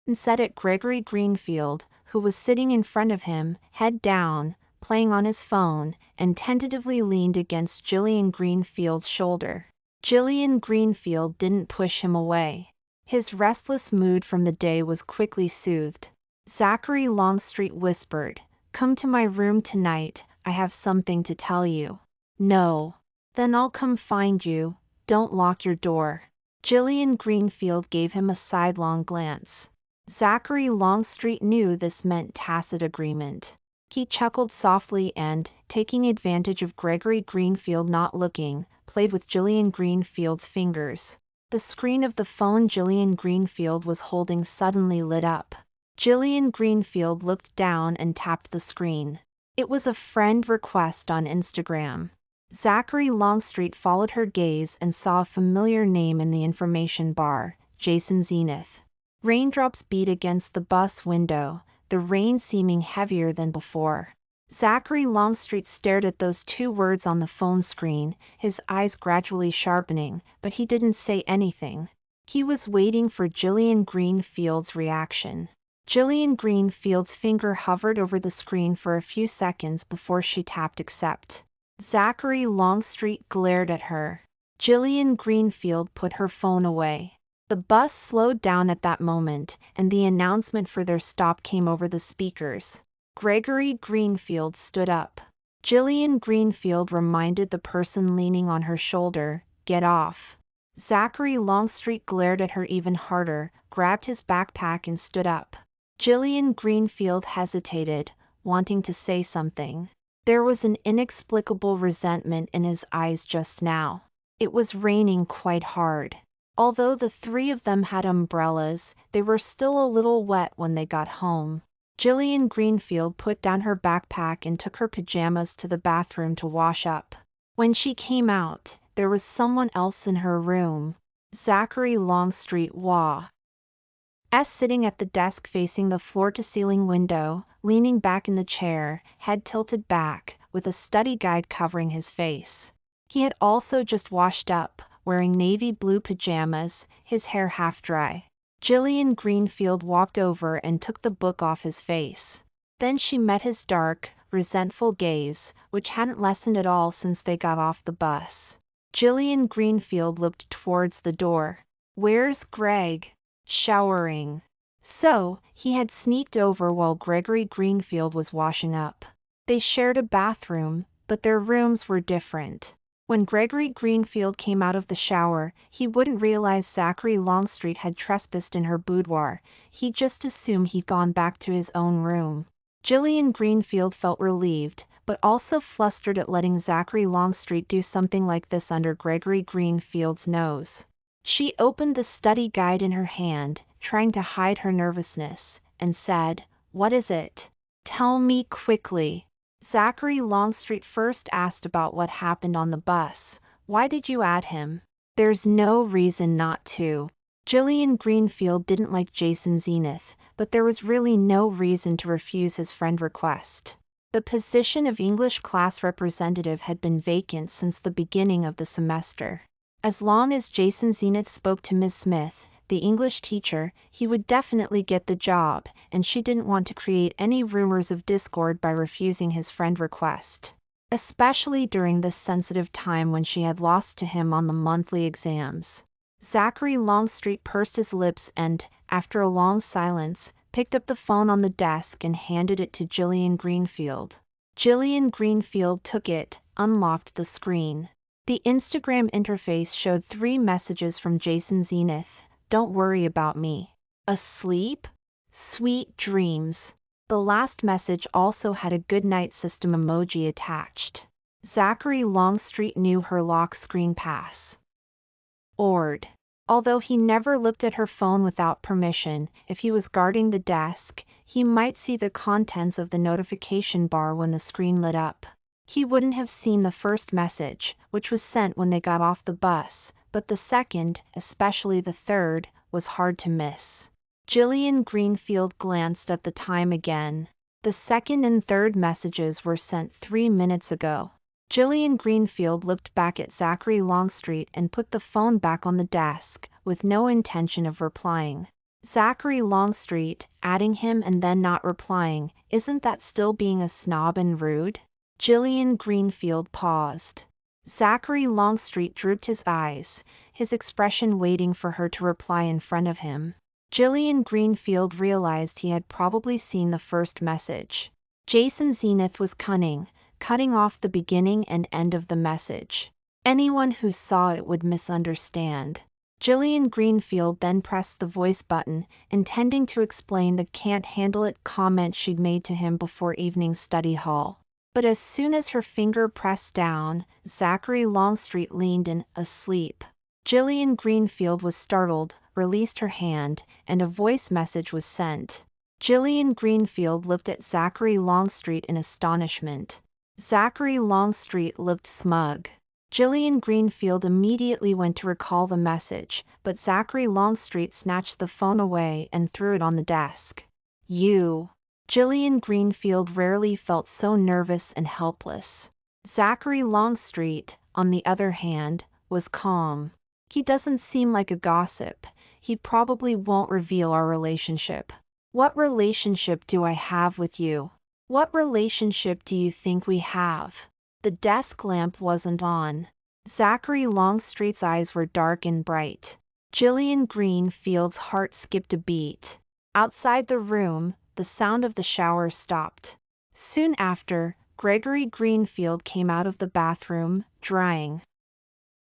instead at Gregory Greenfield, who was sitting in front of him, head down, playing on his phone, and tentatively leaned against Gillian Greenfield's shoulder. Gillian Greenfield didn't push him away. His restless mood from the day was quickly soothed. Zachary Longstreet whispered, "Come to my room tonight, I have something to tell you." "No." "Then I'll come find you, don't lock your door." Gillian Greenfield gave him a sidelong glance. Zachary Longstreet knew this meant tacit agreement. He chuckled softly and, taking advantage of Gregory Greenfield not looking, played with Gillian Greenfield's fingers. The screen of the phone Gillian Greenfield was holding suddenly lit up. Gillian Greenfield looked down and tapped the screen. It was a friend request on Instagram. Zachary Longstreet followed her gaze and saw a familiar name in the information bar, Jason Zenith. Raindrops beat against the bus window, the rain seeming heavier than before. Zachary Longstreet stared at those two words on the phone screen, his eyes gradually sharpening, but he didn't say anything. He was waiting for Gillian Greenfield's reaction. Gillian Greenfield's finger hovered over the screen for a few seconds before she tapped accept. Zachary Longstreet glared at her. Gillian Greenfield put her phone away. The bus slowed down at that moment, and the announcement for their stop came over the speakers. Gregory Greenfield stood up. Gillian Greenfield reminded the person leaning on her shoulder, "Get off." Zachary Longstreet glared at her even harder, grabbed his backpack and stood up. Gillian Greenfield hesitated, wanting to say something. There was an inexplicable resentment in his eyes just now. It was raining quite hard. Although the three of them had umbrellas, they were still a little wet when they got home. Gillian Greenfield put down her backpack and took her pajamas to the bathroom to wash up. When she came out, there was someone else in her room. Zachary Longstreet was sitting at the desk facing the floor-to-ceiling window, leaning back in the chair, head tilted back, with a study guide covering his face. He had also just washed up, wearing navy blue pajamas, his hair half dry. Gillian Greenfield walked over and took the book off his face. Then she met his dark, resentful gaze, which hadn't lessened at all since they got off the bus. Gillian Greenfield looked towards the door. "Where's Greg?" "Showering." So, he had sneaked over while Gregory Greenfield was washing up. They shared a bathroom, but their rooms were different. When Gregory Greenfield came out of the shower, he wouldn't realize Zachary Longstreet had trespassed in her boudoir. He'd just assume he'd gone back to his own room. Gillian Greenfield felt relieved, but also flustered at letting Zachary Longstreet do something like this under Gregory Greenfield's nose. She opened the study guide in her hand, trying to hide her nervousness, and said, "What is it? Tell me quickly." Zachary Longstreet first asked about what happened on the bus. "Why did you add him?" "There's no reason not to." Gillian Greenfield didn't like Jason Zenith, but there was really no reason to refuse his friend request. The position of English class representative had been vacant since the beginning of the semester. As long as Jason Zenith spoke to Ms. Smith, the English teacher, he would definitely get the job, and she didn't want to create any rumors of discord by refusing his friend request, especially during this sensitive time when she had lost to him on the monthly exams. Zachary Longstreet pursed his lips and, after a long silence, picked up the phone on the desk and handed it to Gillian Greenfield. Gillian Greenfield took it, unlocked the screen. The Instagram interface showed 3 messages from Jason Zenith. "Don't worry about me. Asleep? Sweet dreams." The last message also had a goodnight system emoji attached. Zachary Longstreet knew her lock screen password. Although he never looked at her phone without permission, if he was guarding the desk, he might see the contents of the notification bar when the screen lit up. He wouldn't have seen the first message, which was sent when they got off the bus, but the second, especially the third, was hard to miss. Gillian Greenfield glanced at the time again. The second and third messages were sent 3 minutes ago. Gillian Greenfield looked back at Zachary Longstreet and put the phone back on the desk, with no intention of replying. Zachary Longstreet, adding him and then not replying. Isn't that still being a snob and rude? Gillian Greenfield paused. Zachary Longstreet drooped his eyes, his expression waiting for her to reply in front of him. Gillian Greenfield realized he had probably seen the first message. Jason Zenith was cunning, cutting off the beginning and end of the message. Anyone who saw it would misunderstand. Gillian Greenfield then pressed the voice button, intending to explain the "can't handle it" comment she'd made to him before evening study hall. But as soon as her finger pressed down, Zachary Longstreet leaned in, asleep. Gillian Greenfield was startled, released her hand, and a voice message was sent. Gillian Greenfield looked at Zachary Longstreet in astonishment. Zachary Longstreet looked smug. Gillian Greenfield immediately went to recall the message, but Zachary Longstreet snatched the phone away and threw it on the desk. "You." Gillian Greenfield rarely felt so nervous and helpless. Zachary Longstreet, on the other hand, was calm. "He doesn't seem like a gossip. He probably won't reveal our relationship." "What relationship do I have with you? What relationship do you think we have?" The desk lamp wasn't on. Zachary Longstreet's eyes were dark and bright. Gillian Greenfield's heart skipped a beat. Outside the room, the sound of the shower stopped. Soon after, Gregory Greenfield came out of the bathroom, drying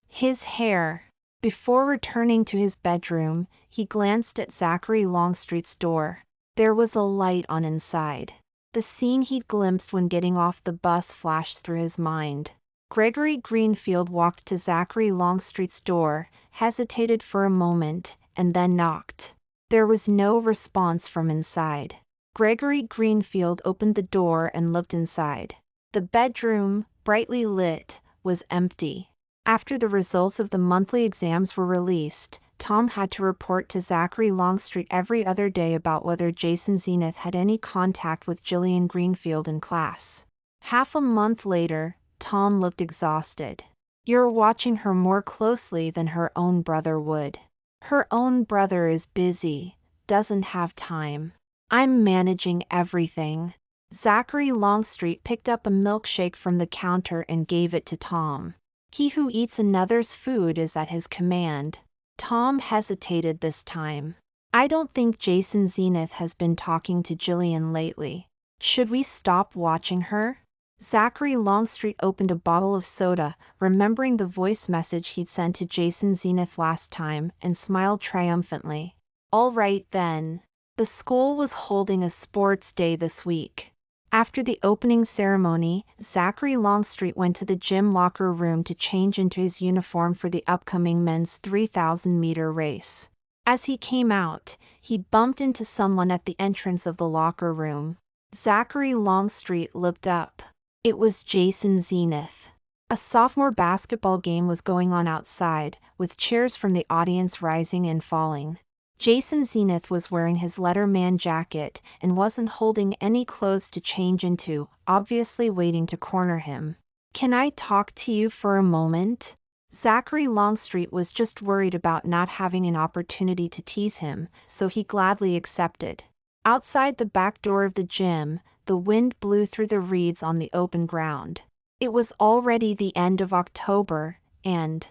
his hair. Before returning to his bedroom, he glanced at Zachary Longstreet's door. There was a light on inside. The scene he'd glimpsed when getting off the bus flashed through his mind. Gregory Greenfield walked to Zachary Longstreet's door, hesitated for a moment, and then knocked. There was no response from inside. Gregory Greenfield opened the door and looked inside. The bedroom, brightly lit, was empty. After the results of the monthly exams were released, Tom had to report to Zachary Longstreet every other day about whether Jason Zenith had any contact with Gillian Greenfield in class. Half a month later, Tom looked exhausted. "You're watching her more closely than her own brother would." "Her own brother is busy, doesn't have time. I'm managing everything." Zachary Longstreet picked up a milkshake from the counter and gave it to Tom. "He who eats another's food is at his command." Tom hesitated this time. "I don't think Jason Zenith has been talking to Gillian lately. Should we stop watching her?" Zachary Longstreet opened a bottle of soda, remembering the voice message he'd sent to Jason Zenith last time, and smiled triumphantly. "All right then." The school was holding a sports day this week. After the opening ceremony, Zachary Longstreet went to the gym locker room to change into his uniform for the upcoming men's 3,000-meter race. As he came out, he bumped into someone at the entrance of the locker room. Zachary Longstreet looked up. It was Jason Zenith. A sophomore basketball game was going on outside, with cheers from the audience rising and falling. Jason Zenith was wearing his Letterman jacket and wasn't holding any clothes to change into, obviously waiting to corner him. "Can I talk to you for a moment?" Zachary Longstreet was just worried about not having an opportunity to tease him, so he gladly accepted. Outside the back door of the gym, the wind blew through the reeds on the open ground. It was already the end of October, and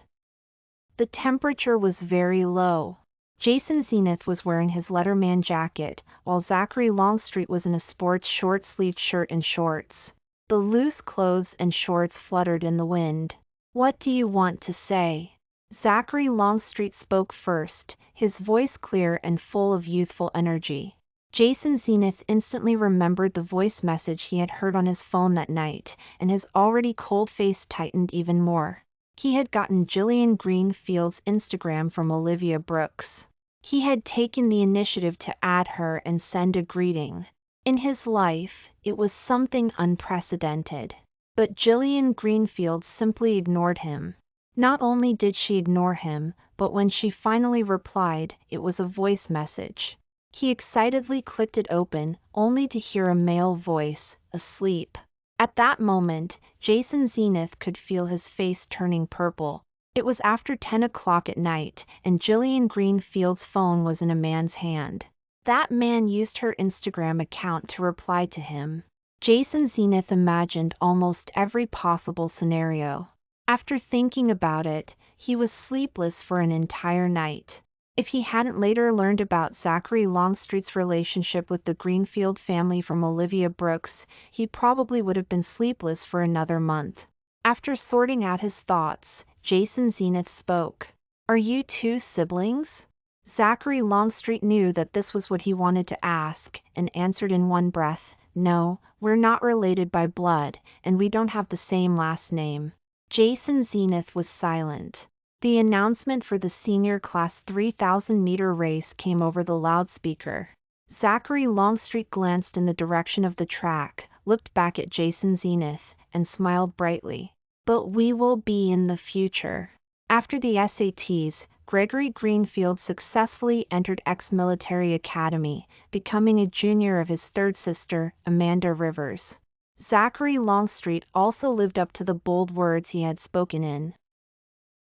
the temperature was very low. Jason Zenith was wearing his Letterman jacket, while Zachary Longstreet was in a sports short-sleeved shirt and shorts. The loose clothes and shorts fluttered in the wind. "What do you want to say?" Zachary Longstreet spoke first, his voice clear and full of youthful energy. Jason Zenith instantly remembered the voice message he had heard on his phone that night, and his already cold face tightened even more. He had gotten Gillian Greenfield's Instagram from Olivia Brooks. He had taken the initiative to add her and send a greeting. In his life, it was something unprecedented. But Gillian Greenfield simply ignored him. Not only did she ignore him, but when she finally replied, it was a voice message. He excitedly clicked it open, only to hear a male voice, "Asleep." At that moment, Jason Zenith could feel his face turning purple. It was after 10 o'clock at night, and Jillian Greenfield's phone was in a man's hand. That man used her Instagram account to reply to him. Jason Zenith imagined almost every possible scenario. After thinking about it, he was sleepless for an entire night. If he hadn't later learned about Zachary Longstreet's relationship with the Greenfield family from Olivia Brooks, he probably would have been sleepless for another month. After sorting out his thoughts, Jason Zenith spoke. "Are you two siblings?" Zachary Longstreet knew that this was what he wanted to ask, and answered in one breath, "No, we're not related by blood, and we don't have the same last name." Jason Zenith was silent. The announcement for the senior class 3,000-meter race came over the loudspeaker. Zachary Longstreet glanced in the direction of the track, looked back at Jason Zenith, and smiled brightly. "But we will be in the future." After the SATs, Gregory Greenfield successfully entered ex-military academy, becoming a junior of his third sister, Amanda Rivers. Zachary Longstreet also lived up to the bold words he had spoken in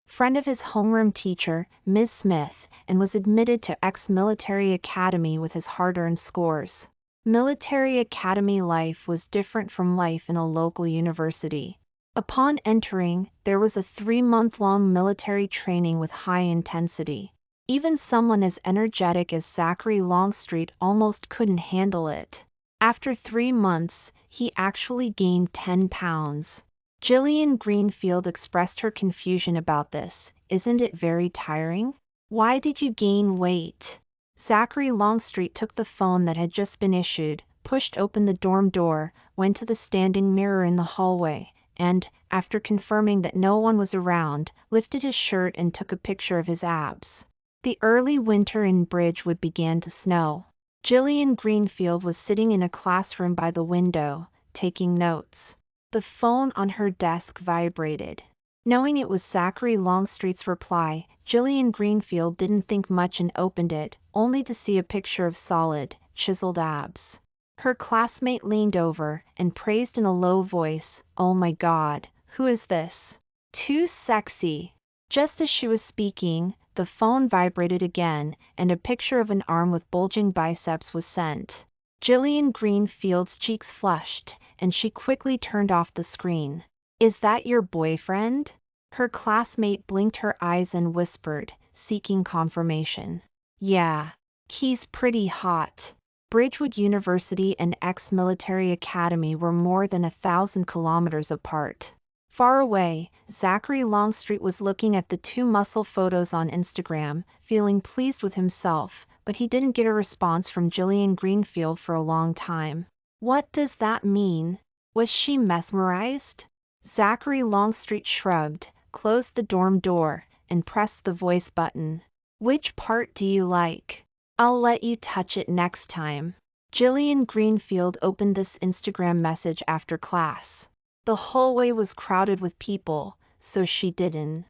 front of his homeroom teacher, Ms. Smith, and was admitted to ex-military academy with his hard-earned scores. Military academy life was different from life in a local university. Upon entering, there was a 3-month-long military training with high intensity. Even someone as energetic as Zachary Longstreet almost couldn't handle it. After 3 months, he actually gained 10 pounds. Jillian Greenfield expressed her confusion about this. "Isn't it very tiring? Why did you gain weight?" Zachary Longstreet took the phone that had just been issued, pushed open the dorm door, went to the standing mirror in the hallway, and, after confirming that no one was around, lifted his shirt and took a picture of his abs. The early winter in Bridgewood began to snow. Jillian Greenfield was sitting in a classroom by the window, taking notes. The phone on her desk vibrated. Knowing it was Zachary Longstreet's reply, Jillian Greenfield didn't think much and opened it, only to see a picture of solid, chiseled abs. Her classmate leaned over and praised in a low voice, "Oh my God, who is this? Too sexy." Just as she was speaking, the phone vibrated again, and a picture of an arm with bulging biceps was sent. Jillian Greenfield's cheeks flushed, and she quickly turned off the screen. "Is that your boyfriend?" Her classmate blinked her eyes and whispered, seeking confirmation. "Yeah. He's pretty hot." Bridgewood University and ex-military academy were more than 1,000 kilometers apart. Far away, Zachary Longstreet was looking at the 2 muscle photos on Instagram, feeling pleased with himself, but he didn't get a response from Jillian Greenfield for a long time. What does that mean? Was she mesmerized? Zachary Longstreet shrugged, closed the dorm door, and pressed the voice button. "Which part do you like? I'll let you touch it next time." Jillian Greenfield opened this Instagram message after class. The hallway was crowded with people, so she didn't.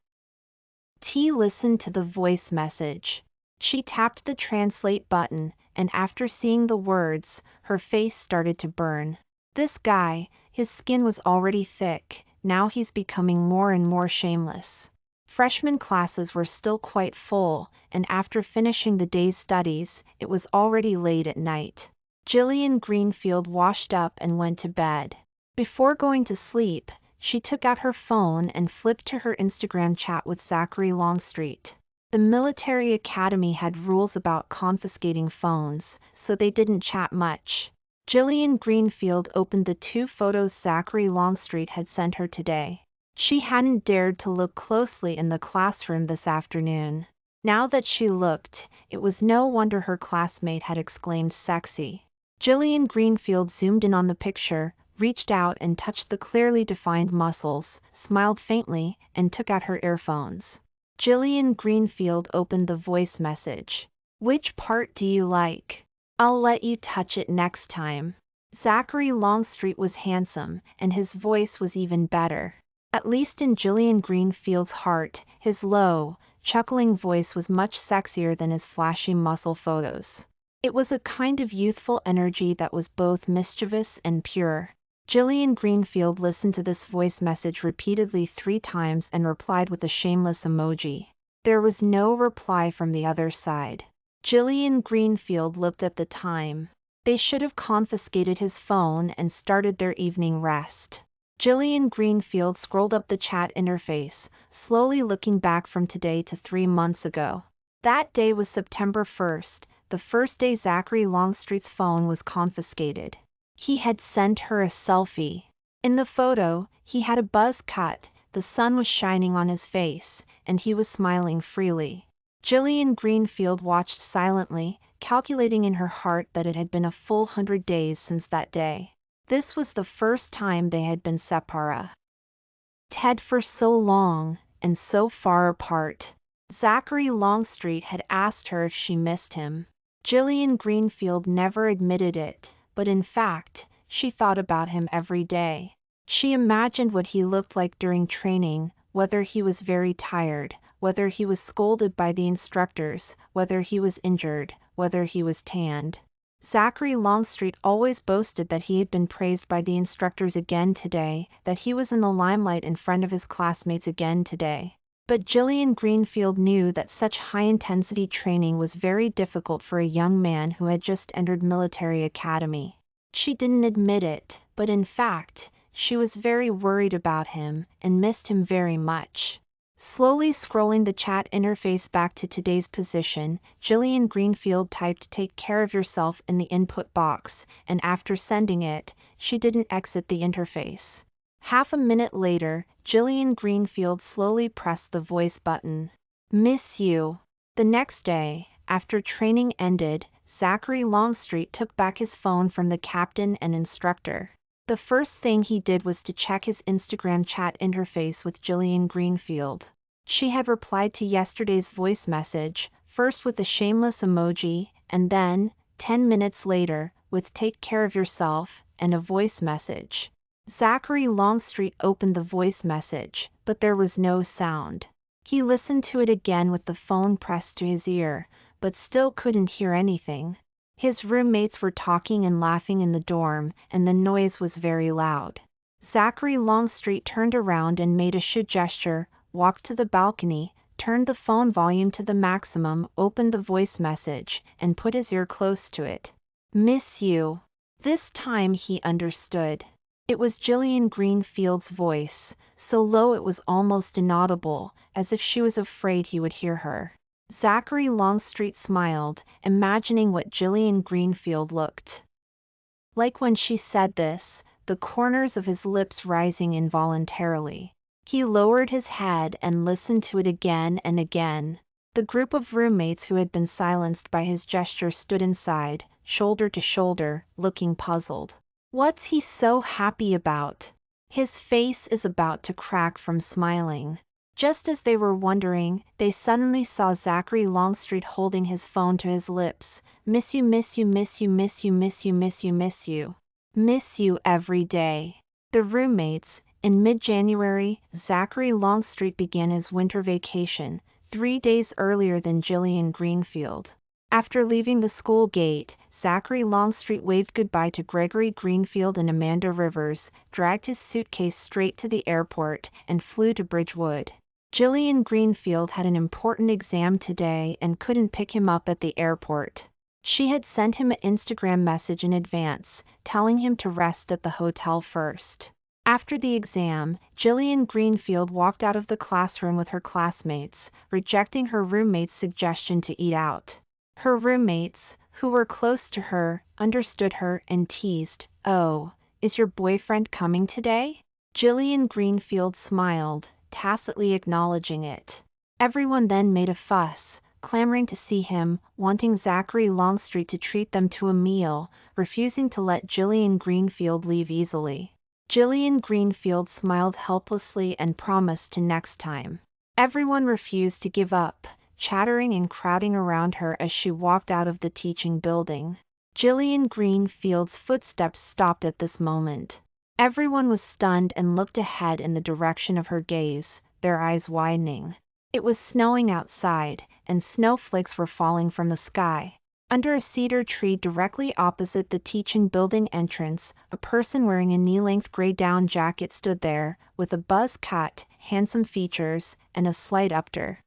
T listened to the voice message. She tapped the translate button, and after seeing the words, her face started to burn. This guy, his skin was already thick, now he's becoming more and more shameless. Freshman classes were still quite full, and after finishing the day's studies, it was already late at night. Jillian Greenfield washed up and went to bed. Before going to sleep, she took out her phone and flipped to her Instagram chat with Zachary Longstreet. The military academy had rules about confiscating phones, so they didn't chat much. Jillian Greenfield opened the 2 photos Zachary Longstreet had sent her today. She hadn't dared to look closely in the classroom this afternoon. Now that she looked, it was no wonder her classmate had exclaimed sexy. Jillian Greenfield zoomed in on the picture, reached out and touched the clearly defined muscles, smiled faintly, and took out her earphones. Jillian Greenfield opened the voice message. "Which part do you like? I'll let you touch it next time." Zachary Longstreet was handsome, and his voice was even better. At least in Jillian Greenfield's heart, his low, chuckling voice was much sexier than his flashy muscle photos. It was a kind of youthful energy that was both mischievous and pure. Jillian Greenfield listened to this voice message repeatedly 3 times and replied with a shameless emoji. There was no reply from the other side. Jillian Greenfield looked at the time. They should have confiscated his phone and started their evening rest. Jillian Greenfield scrolled up the chat interface, slowly looking back from today to 3 months ago. That day was September 1st, the first day Zachary Longstreet's phone was confiscated. He had sent her a selfie. In the photo, he had a buzz cut, the sun was shining on his face, and he was smiling freely. Jillian Greenfield watched silently, calculating in her heart that it had been a full 100 days since that day. This was the first time they had been separated for so long, and so far apart. Zachary Longstreet had asked her if she missed him. Jillian Greenfield never admitted it, but in fact, she thought about him every day. She imagined what he looked like during training, whether he was very tired, whether he was scolded by the instructors, whether he was injured, whether he was tanned. Zachary Longstreet always boasted that he had been praised by the instructors again today, that he was in the limelight in front of his classmates again today. But Jillian Greenfield knew that such high-intensity training was very difficult for a young man who had just entered military academy. She didn't admit it, but in fact, she was very worried about him and missed him very much. Slowly scrolling the chat interface back to today's position, Jillian Greenfield typed "take care of yourself" in the input box, and after sending it, she didn't exit the interface. Half a minute later, Jillian Greenfield slowly pressed the voice button. "Miss you." The next day, after training ended, Zachary Longstreet took back his phone from the captain and instructor. The first thing he did was to check his Instagram chat interface with Jillian Greenfield. She had replied to yesterday's voice message, first with a shameless emoji, and then, 10 minutes later, with "take care of yourself" and a voice message. Zachary Longstreet opened the voice message, but there was no sound. He listened to it again with the phone pressed to his ear, but still couldn't hear anything. His roommates were talking and laughing in the dorm, and the noise was very loud. Zachary Longstreet turned around and made a shoe gesture, walked to the balcony, turned the phone volume to the maximum, opened the voice message, and put his ear close to it. "Miss you." This time he understood. It was Jillian Greenfield's voice, so low it was almost inaudible, as if she was afraid he would hear her. Zachary Longstreet smiled, imagining what Jillian Greenfield looked like when she said this, the corners of his lips rising involuntarily. He lowered his head and listened to it again and again. The group of roommates who had been silenced by his gesture stood inside, shoulder to shoulder, looking puzzled. What's he so happy about? His face is about to crack from smiling. Just as they were wondering, they suddenly saw Zachary Longstreet holding his phone to his lips. "Miss you, miss you, miss you, miss you, miss you, miss you, miss you. Miss you every day." The roommates. In mid-January, Zachary Longstreet began his winter vacation, 3 days earlier than Jillian Greenfield. After leaving the school gate, Zachary Longstreet waved goodbye to Gregory Greenfield and Amanda Rivers, dragged his suitcase straight to the airport, and flew to Bridgewood. Jillian Greenfield had an important exam today and couldn't pick him up at the airport. She had sent him an Instagram message in advance, telling him to rest at the hotel first. After the exam, Jillian Greenfield walked out of the classroom with her classmates, rejecting her roommate's suggestion to eat out. Her roommates, who were close to her, understood her and teased, "Oh, is your boyfriend coming today?" Jillian Greenfield smiled, tacitly acknowledging it. Everyone then made a fuss, clamoring to see him, wanting Zachary Longstreet to treat them to a meal, refusing to let Jillian Greenfield leave easily. Jillian Greenfield smiled helplessly and promised to next time. Everyone refused to give up, chattering and crowding around her as she walked out of the teaching building. Jillian Greenfield's footsteps stopped at this moment. Everyone was stunned and looked ahead in the direction of her gaze, their eyes widening. It was snowing outside, and snowflakes were falling from the sky. Under a cedar tree directly opposite the teaching building entrance, a person wearing a knee-length gray down jacket stood there, with a buzz cut, handsome features, and a slight upturn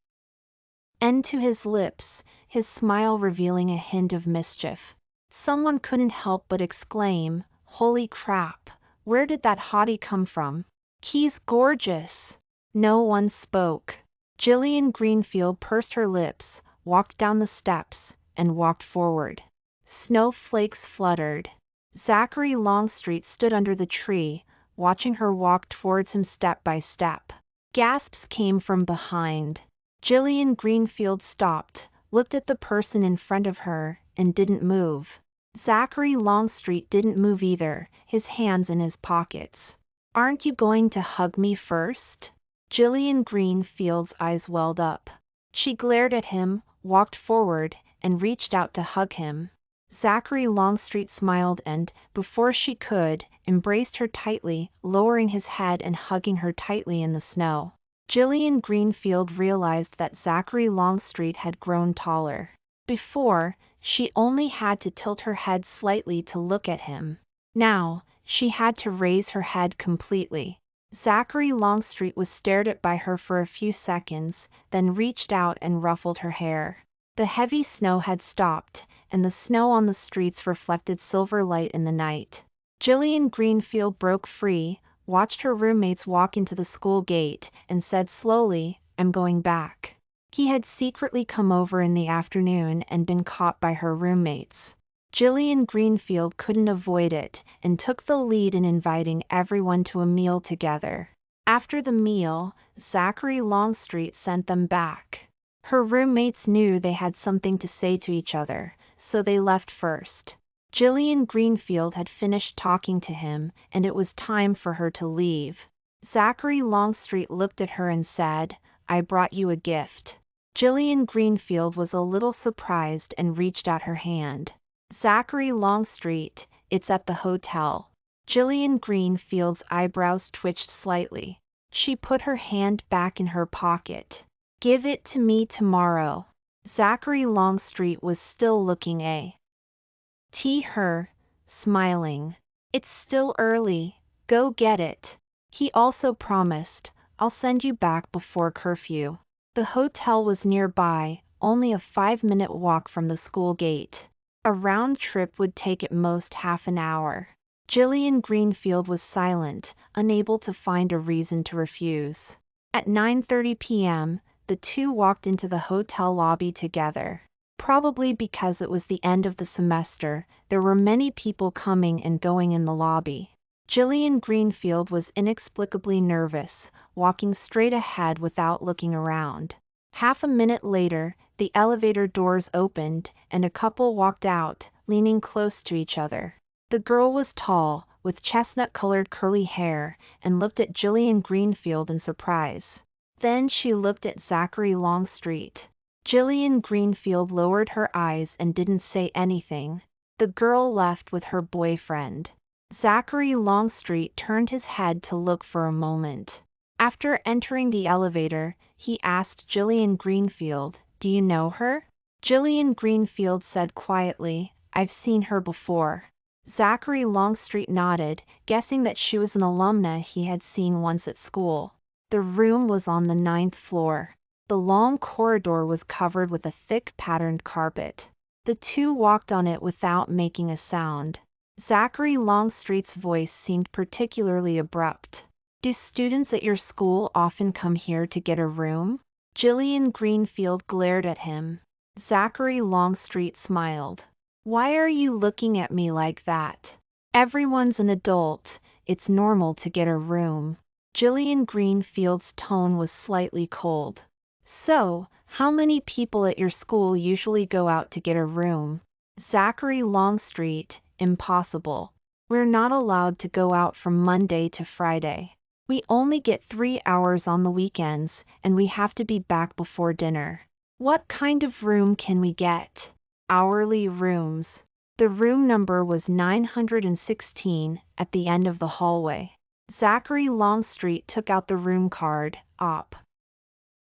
to his lips, his smile revealing a hint of mischief. Someone couldn't help but exclaim, "Holy crap, where did that hottie come from? He's gorgeous!" No one spoke. Jillian Greenfield pursed her lips, walked down the steps, and walked forward. Snowflakes fluttered. Zachary Longstreet stood under the tree, watching her walk towards him step by step. Gasps came from behind. Jillian Greenfield stopped, looked at the person in front of her, and didn't move. Zachary Longstreet didn't move either, his hands in his pockets. "Aren't you going to hug me first?" Jillian Greenfield's eyes welled up. She glared at him, walked forward, and reached out to hug him. Zachary Longstreet smiled and, before she could, embraced her tightly, lowering his head and hugging her tightly in the snow. Jillian Greenfield realized that Zachary Longstreet had grown taller. Before, she only had to tilt her head slightly to look at him. Now, she had to raise her head completely. Zachary Longstreet was stared at by her for a few seconds, then reached out and ruffled her hair. The heavy snow had stopped, and the snow on the streets reflected silver light in the night. Jillian Greenfield broke free, watched her roommates walk into the school gate, and said slowly, "I'm going back." He had secretly come over in the afternoon and been caught by her roommates. Jillian Greenfield couldn't avoid it, and took the lead in inviting everyone to a meal together. After the meal, Zachary Longstreet sent them back. Her roommates knew they had something to say to each other, so they left first. Jillian Greenfield had finished talking to him, and it was time for her to leave. Zachary Longstreet looked at her and said, "I brought you a gift." Jillian Greenfield was a little surprised and reached out her hand. "Zachary Longstreet, it's at the hotel." Jillian Greenfield's eyebrows twitched slightly. She put her hand back in her pocket. "Give it to me tomorrow." Zachary Longstreet was still looking at her, smiling. "It's still early, go get it." He also promised, "I'll send you back before curfew." The hotel was nearby, only a 5-minute walk from the school gate. A round trip would take at most half an hour. Jillian Greenfield was silent, unable to find a reason to refuse. At 9:30 p.m., the two walked into the hotel lobby together. Probably because it was the end of the semester, there were many people coming and going in the lobby. Jillian Greenfield was inexplicably nervous, walking straight ahead without looking around. Half a minute later, the elevator doors opened, and a couple walked out, leaning close to each other. The girl was tall, with chestnut-colored curly hair, and looked at Jillian Greenfield in surprise. Then she looked at Zachary Longstreet. Jillian Greenfield lowered her eyes and didn't say anything. The girl left with her boyfriend. Zachary Longstreet turned his head to look for a moment. After entering the elevator, he asked Jillian Greenfield, "Do you know her?" Jillian Greenfield said quietly, "I've seen her before." Zachary Longstreet nodded, guessing that she was an alumna he had seen once at school. The room was on the 9th floor. The long corridor was covered with a thick patterned carpet. The two walked on it without making a sound. Zachary Longstreet's voice seemed particularly abrupt. "Do students at your school often come here to get a room?" Jillian Greenfield glared at him. Zachary Longstreet smiled. "Why are you looking at me like that? Everyone's an adult, it's normal to get a room." Jillian Greenfield's tone was slightly cold. "So, how many people at your school usually go out to get a room?" Zachary Longstreet, "Impossible. We're not allowed to go out from Monday to Friday. We only get 3 hours on the weekends, and we have to be back before dinner." "What kind of room can we get?" "Hourly rooms." The room number was 916, at the end of the hallway. Zachary Longstreet took out the room card,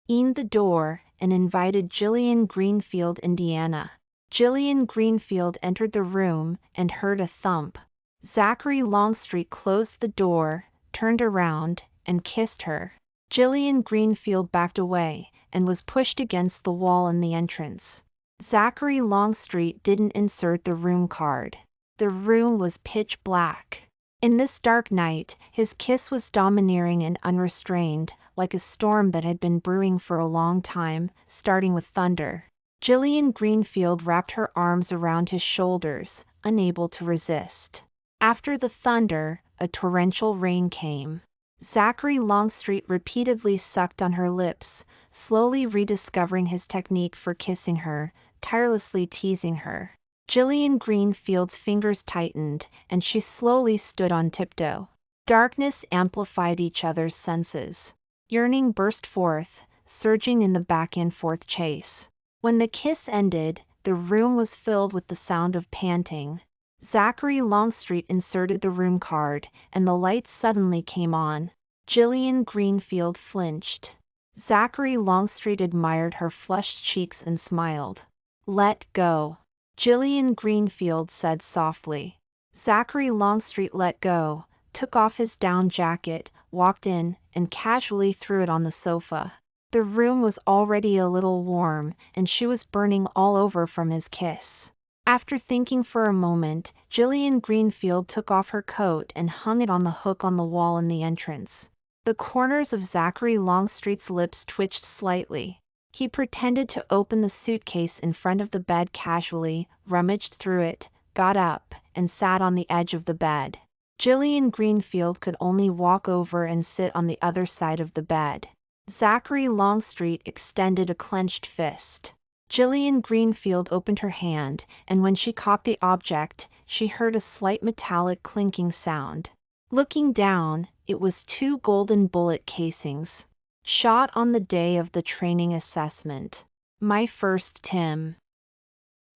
in the door, and invited Jillian Greenfield, Indiana. Jillian Greenfield entered the room and heard a thump. Zachary Longstreet closed the door, turned around, and kissed her. Jillian Greenfield backed away and was pushed against the wall in the entrance. Zachary Longstreet didn't insert the room card. The room was pitch black. In this dark night, his kiss was domineering and unrestrained, like a storm that had been brewing for a long time, starting with thunder. Jillian Greenfield wrapped her arms around his shoulders, unable to resist. After the thunder, a torrential rain came. Zachary Longstreet repeatedly sucked on her lips, slowly rediscovering his technique for kissing her, tirelessly teasing her. Jillian Greenfield's fingers tightened, and she slowly stood on tiptoe. Darkness amplified each other's senses. Yearning burst forth, surging in the back-and-forth chase. When the kiss ended, the room was filled with the sound of panting. Zachary Longstreet inserted the room card, and the lights suddenly came on. Jillian Greenfield flinched. Zachary Longstreet admired her flushed cheeks and smiled. "Let go," Jillian Greenfield said softly. Zachary Longstreet let go, took off his down jacket, walked in, and casually threw it on the sofa. The room was already a little warm, and she was burning all over from his kiss. After thinking for a moment, Jillian Greenfield took off her coat and hung it on the hook on the wall in the entrance. The corners of Zachary Longstreet's lips twitched slightly. He pretended to open the suitcase in front of the bed casually, rummaged through it, got up, and sat on the edge of the bed. Jillian Greenfield could only walk over and sit on the other side of the bed. Zachary Longstreet extended a clenched fist. Jillian Greenfield opened her hand, and when she caught the object, she heard a slight metallic clinking sound. Looking down, it was 2 golden bullet casings. Shot on the day of the training assessment. My first Tim.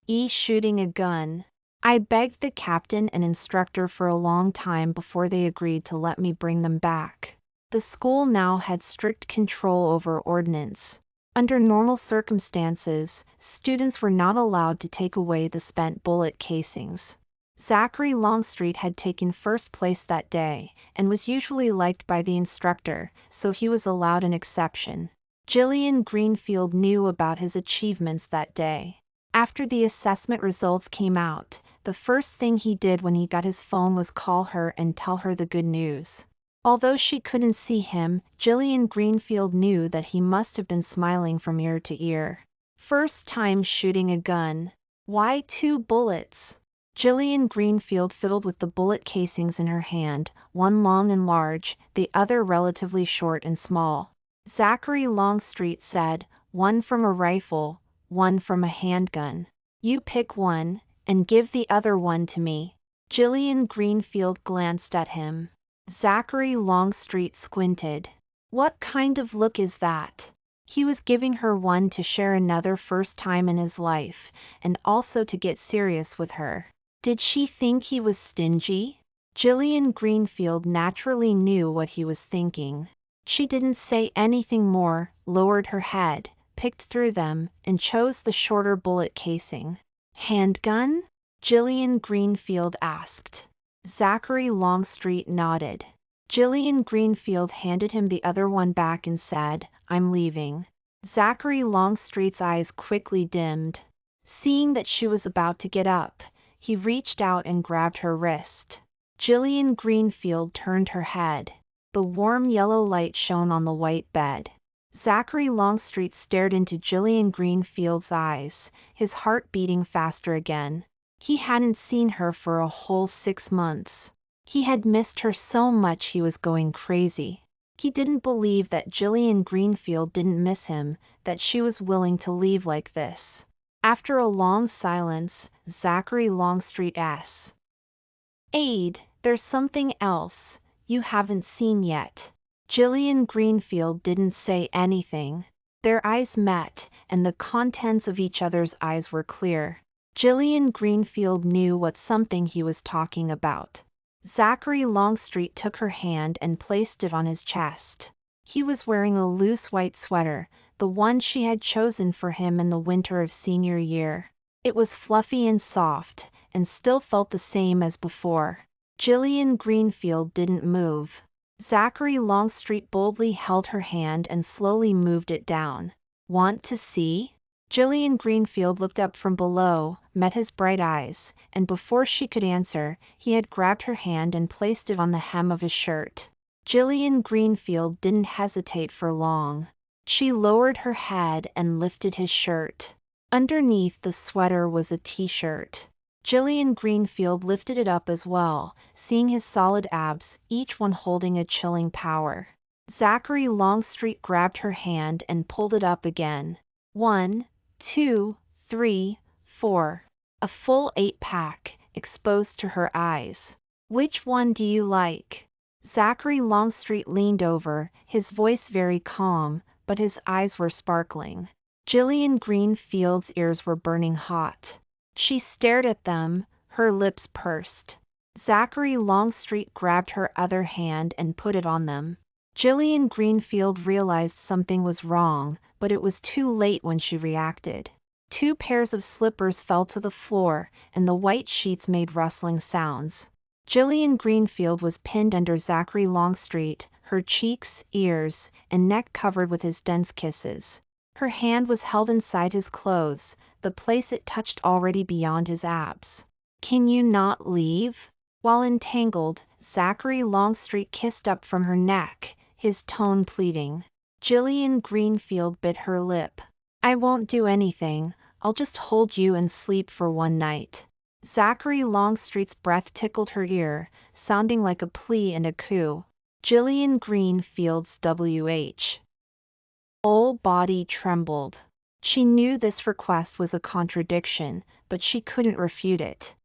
Shooting a gun. I begged the captain and instructor for a long time before they agreed to let me bring them back. The school now had strict control over ordnance. Under normal circumstances, students were not allowed to take away the spent bullet casings. Zachary Longstreet had taken first place that day, and was usually liked by the instructor, so he was allowed an exception. Jillian Greenfield knew about his achievements that day. After the assessment results came out, the first thing he did when he got his phone was call her and tell her the good news. Although she couldn't see him, Jillian Greenfield knew that he must have been smiling from ear to ear. First time shooting a gun. Why 2 bullets? Jillian Greenfield fiddled with the bullet casings in her hand, one long and large, the other relatively short and small. Zachary Longstreet said, "One from a rifle, one from a handgun. You pick one, and give the other one to me." Jillian Greenfield glanced at him. Zachary Longstreet squinted. What kind of look is that? He was giving her one to share another first time in his life, and also to get serious with her. Did she think he was stingy? Jillian Greenfield naturally knew what he was thinking. She didn't say anything more, lowered her head, picked through them, and chose the shorter bullet casing. Handgun? Jillian Greenfield asked. Zachary Longstreet nodded. Jillian Greenfield handed him the other one back and said, "I'm leaving." Zachary Longstreet's eyes quickly dimmed. Seeing that she was about to get up, he reached out and grabbed her wrist. Jillian Greenfield turned her head. The warm yellow light shone on the white bed. Zachary Longstreet stared into Jillian Greenfield's eyes, his heart beating faster again. He hadn't seen her for a whole 6 months. He had missed her so much he was going crazy. He didn't believe that Jillian Greenfield didn't miss him, that she was willing to leave like this. After a long silence, Zachary Longstreet asked, "Aid, there's something else you haven't seen yet." Jillian Greenfield didn't say anything. Their eyes met, and the contents of each other's eyes were clear. Jillian Greenfield knew what something he was talking about. Zachary Longstreet took her hand and placed it on his chest. He was wearing a loose white sweater, the one she had chosen for him in the winter of senior year. It was fluffy and soft, and still felt the same as before. Jillian Greenfield didn't move. Zachary Longstreet boldly held her hand and slowly moved it down. Want to see? Jillian Greenfield looked up from below, met his bright eyes, and before she could answer, he had grabbed her hand and placed it on the hem of his shirt. Jillian Greenfield didn't hesitate for long. She lowered her head and lifted his shirt. Underneath the sweater was a t-shirt. Jillian Greenfield lifted it up as well, seeing his solid abs, each one holding a chilling power. Zachary Longstreet grabbed her hand and pulled it up again. 1, 2, 3, 4. A full 8-pack, exposed to her eyes. Which one do you like? Zachary Longstreet leaned over, his voice very calm, but his eyes were sparkling. Jillian Greenfield's ears were burning hot. She stared at them, her lips pursed. Zachary Longstreet grabbed her other hand and put it on them. Jillian Greenfield realized something was wrong, but it was too late when she reacted. 2 pairs of slippers fell to the floor, and the white sheets made rustling sounds. Jillian Greenfield was pinned under Zachary Longstreet, her cheeks, ears, and neck covered with his dense kisses. Her hand was held inside his clothes, the place it touched already beyond his abs. Can you not leave? While entangled, Zachary Longstreet kissed up from her neck, his tone pleading. Jillian Greenfield bit her lip. I won't do anything, I'll just hold you and sleep for one night. Zachary Longstreet's breath tickled her ear, sounding like a plea and a coo. Jillian Greenfield's whole body trembled. She knew this request was a contradiction, but she couldn't refute it.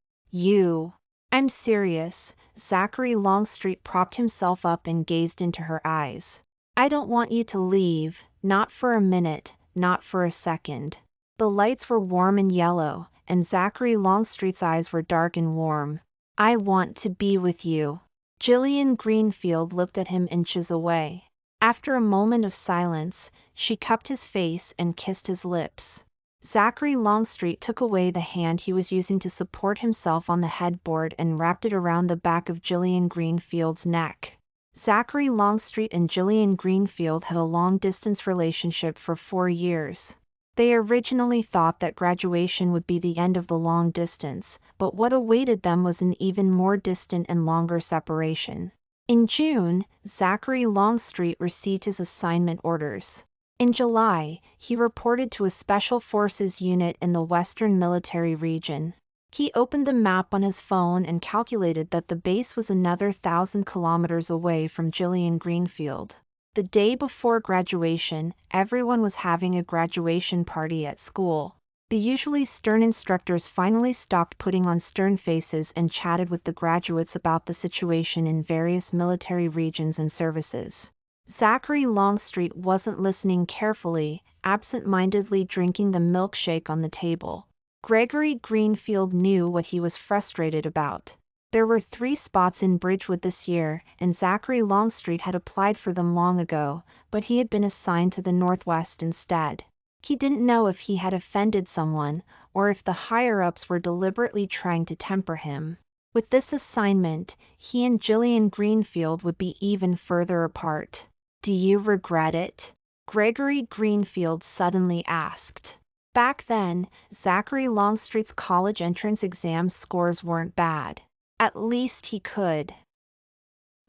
I'm serious. Zachary Longstreet propped himself up and gazed into her eyes. I don't want you to leave, not for a minute, not for a second. The lights were warm and yellow, and Zachary Longstreet's eyes were dark and warm. I want to be with you. Jillian Greenfield looked at him inches away. After a moment of silence, she cupped his face and kissed his lips. Zachary Longstreet took away the hand he was using to support himself on the headboard and wrapped it around the back of Jillian Greenfield's neck. Zachary Longstreet and Jillian Greenfield had a long-distance relationship for 4 years. They originally thought that graduation would be the end of the long distance, but what awaited them was an even more distant and longer separation. In June, Zachary Longstreet received his assignment orders. In July, he reported to a Special Forces unit in the Western Military Region. He opened the map on his phone and calculated that the base was another 1,000 kilometers away from Jillian Greenfield. The day before graduation, everyone was having a graduation party at school. The usually stern instructors finally stopped putting on stern faces and chatted with the graduates about the situation in various military regions and services. Zachary Longstreet wasn't listening carefully, absent-mindedly drinking the milkshake on the table. Gregory Greenfield knew what he was frustrated about. There were 3 spots in Bridgewood this year, and Zachary Longstreet had applied for them long ago, but he had been assigned to the Northwest instead. He didn't know if he had offended someone, or if the higher-ups were deliberately trying to temper him. With this assignment, he and Jillian Greenfield would be even further apart. Do you regret it? Gregory Greenfield suddenly asked. Back then, Zachary Longstreet's college entrance exam scores weren't bad. At least he could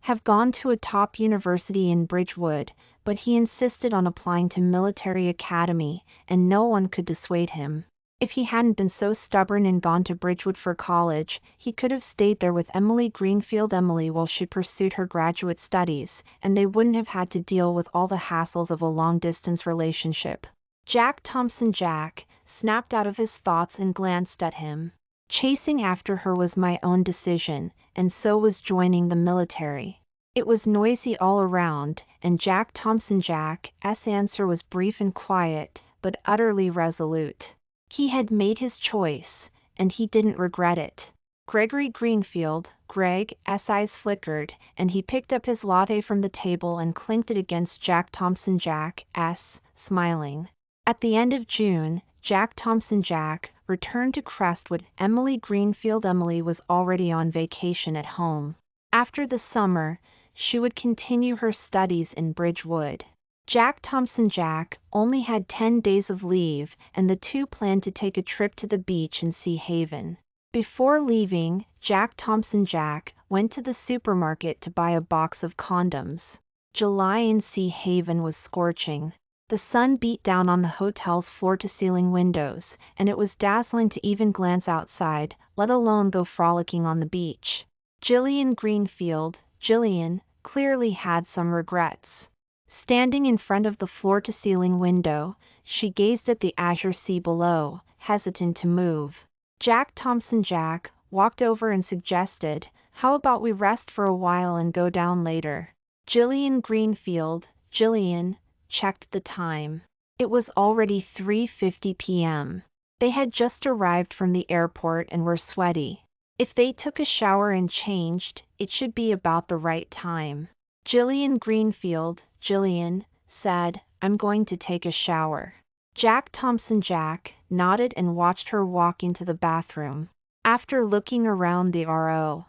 have gone to a top university in Bridgewood, but he insisted on applying to military academy, and no one could dissuade him. If he hadn't been so stubborn and gone to Bridgewood for college, he could have stayed there with Emily Greenfield while she pursued her graduate studies, and they wouldn't have had to deal with all the hassles of a long-distance relationship. Jack Thompson Jack snapped out of his thoughts and glanced at him. Chasing after her was my own decision, and so was joining the military. It was noisy all around, and Jack Thompson Jack's answer was brief and quiet, but utterly resolute. He had made his choice, and he didn't regret it. Gregory Greenfield, Greg's eyes flickered, and he picked up his latte from the table and clinked it against Jack Thompson Jack's, smiling. At the end of June, Jack Thompson Jack returned to Crestwood. Emily Greenfield. Emily was already on vacation at home. After the summer, she would continue her studies in Bridgewood. Jack Thompson Jack only had 10 days of leave, and the two planned to take a trip to the beach in Sea Haven. Before leaving, Jack Thompson Jack went to the supermarket to buy a box of condoms. July in Sea Haven was scorching. The sun beat down on the hotel's floor-to-ceiling windows, and it was dazzling to even glance outside, let alone go frolicking on the beach. Jillian Greenfield, Jillian, clearly had some regrets. Standing in front of the floor-to-ceiling window, she gazed at the azure sea below, hesitant to move. Jack Thompson Jack walked over and suggested, "How about we rest for a while and go down later?" Jillian Greenfield, Jillian, checked the time. It was already 3:50 p.m. They had just arrived from the airport and were sweaty. If they took a shower and changed, it should be about the right time. Jillian Greenfield, Jillian, said, "I'm going to take a shower." Jack Thompson Jack nodded and watched her walk into the bathroom. After looking around the RO,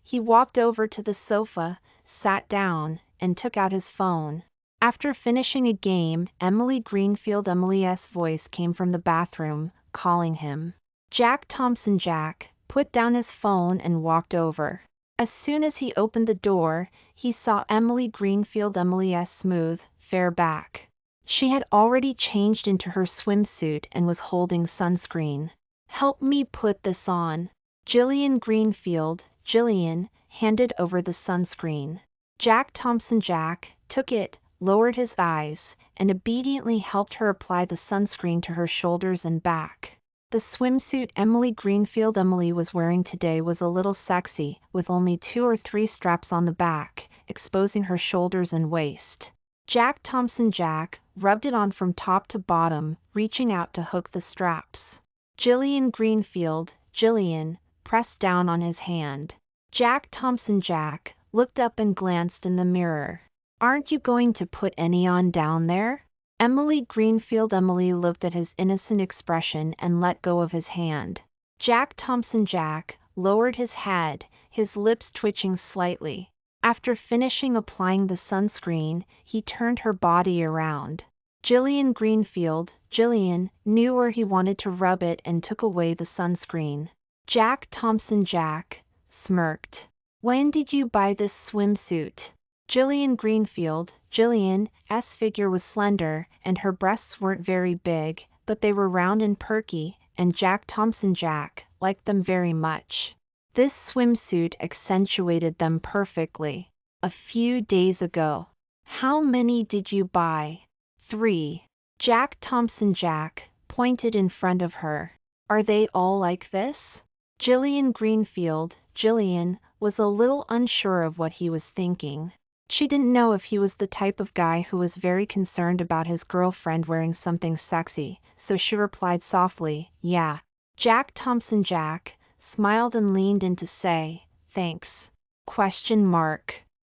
he walked over to the sofa, sat down, and took out his phone. After finishing a game, Emily Greenfield. Emily's voice came from the bathroom, calling him. Jack Thompson Jack put down his phone and walked over. As soon as he opened the door, he saw Emily Greenfield. Emily's smooth, fair back. She had already changed into her swimsuit and was holding sunscreen. "Help me put this on." Jillian Greenfield, Jillian, handed over the sunscreen. Jack Thompson Jack took it, lowered his eyes, and obediently helped her apply the sunscreen to her shoulders and back. The swimsuit Emily Greenfield. Emily was wearing today was a little sexy, with only 2 or 3 straps on the back, exposing her shoulders and waist. Jack Thompson Jack rubbed it on from top to bottom, reaching out to hook the straps. Jillian Greenfield, Jillian, pressed down on his hand. Jack Thompson Jack looked up and glanced in the mirror. "Aren't you going to put any on down there?" Emily Greenfield. Emily looked at his innocent expression and let go of his hand. Jack Thompson Jack lowered his head, his lips twitching slightly. After finishing applying the sunscreen, he turned her body around. Jillian Greenfield, Jillian, knew where he wanted to rub it and took away the sunscreen. Jack Thompson Jack smirked. "When did you buy this swimsuit?" Jillian Greenfield, Jillian's figure was slender, and her breasts weren't very big, but they were round and perky, and Jack Thompson Jack liked them very much. This swimsuit accentuated them perfectly. "A few days ago." "How many did you buy?" 3. Jack Thompson Jack pointed in front of her. "Are they all like this?" Jillian Greenfield, Jillian, was a little unsure of what he was thinking. She didn't know if he was the type of guy who was very concerned about his girlfriend wearing something sexy, so she replied softly, "Yeah." Jack Thompson Jack smiled and leaned in to say, "Thanks?"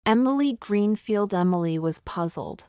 Emily Greenfield. Emily was puzzled.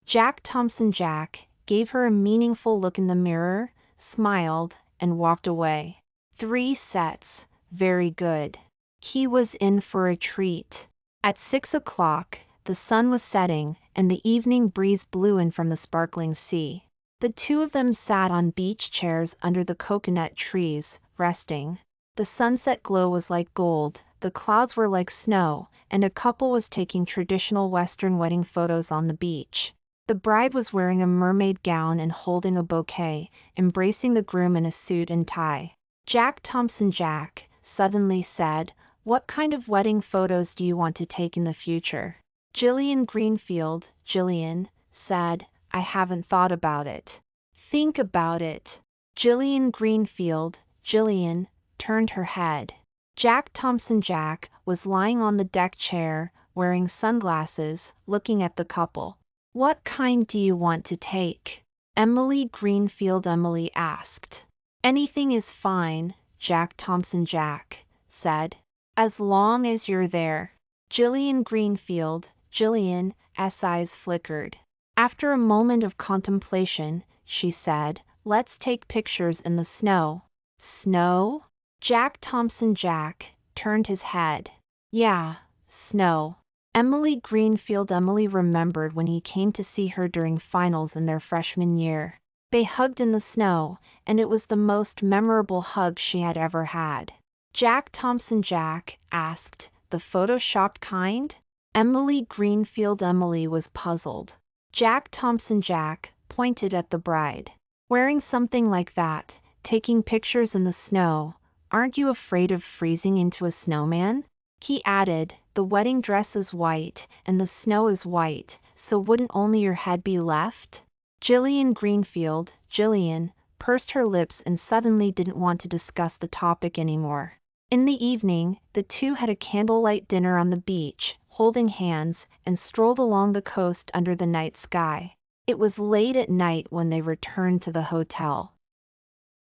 Jack Thompson Jack gave her a meaningful look in the mirror, smiled, and walked away. 3 sets, very good. He was in for a treat. At 6 o'clock, the sun was setting, and the evening breeze blew in from the sparkling sea. The two of them sat on beach chairs under the coconut trees, resting. The sunset glow was like gold, the clouds were like snow, and a couple was taking traditional Western wedding photos on the beach. The bride was wearing a mermaid gown and holding a bouquet, embracing the groom in a suit and tie. Jack Thompson Jack suddenly said, "What kind of wedding photos do you want to take in the future?" Jillian Greenfield, Jillian, said, "I haven't thought about it." "Think about it." Jillian Greenfield, Jillian, turned her head. Jack Thompson Jack was lying on the deck chair, wearing sunglasses, looking at the couple. "What kind do you want to take?" Emily Greenfield. Emily asked. "Anything is fine," Jack Thompson Jack said. "As long as you're there." Jillian Greenfield, Jillian's eyes flickered. After a moment of contemplation, she said, Let's take pictures in the snow. Snow? Jack Thompson Jack turned his head. Yeah, snow. Emily Greenfield. Emily remembered when he came to see her during finals in their freshman year. They hugged in the snow, and it was the most memorable hug she had ever had. Jack Thompson Jack asked, the photoshopped kind? Emily Greenfield. Emily was puzzled. Jack Thompson Jack pointed at the bride. Wearing something like that, taking pictures in the snow, aren't you afraid of freezing into a snowman? He added, the wedding dress is white, and the snow is white, so wouldn't only your head be left? Jillian Greenfield, Jillian, pursed her lips and suddenly didn't want to discuss the topic anymore. In the evening, the two had a candlelight dinner on the beach, holding hands, and strolled along the coast under the night sky. It was late at night when they returned to the hotel.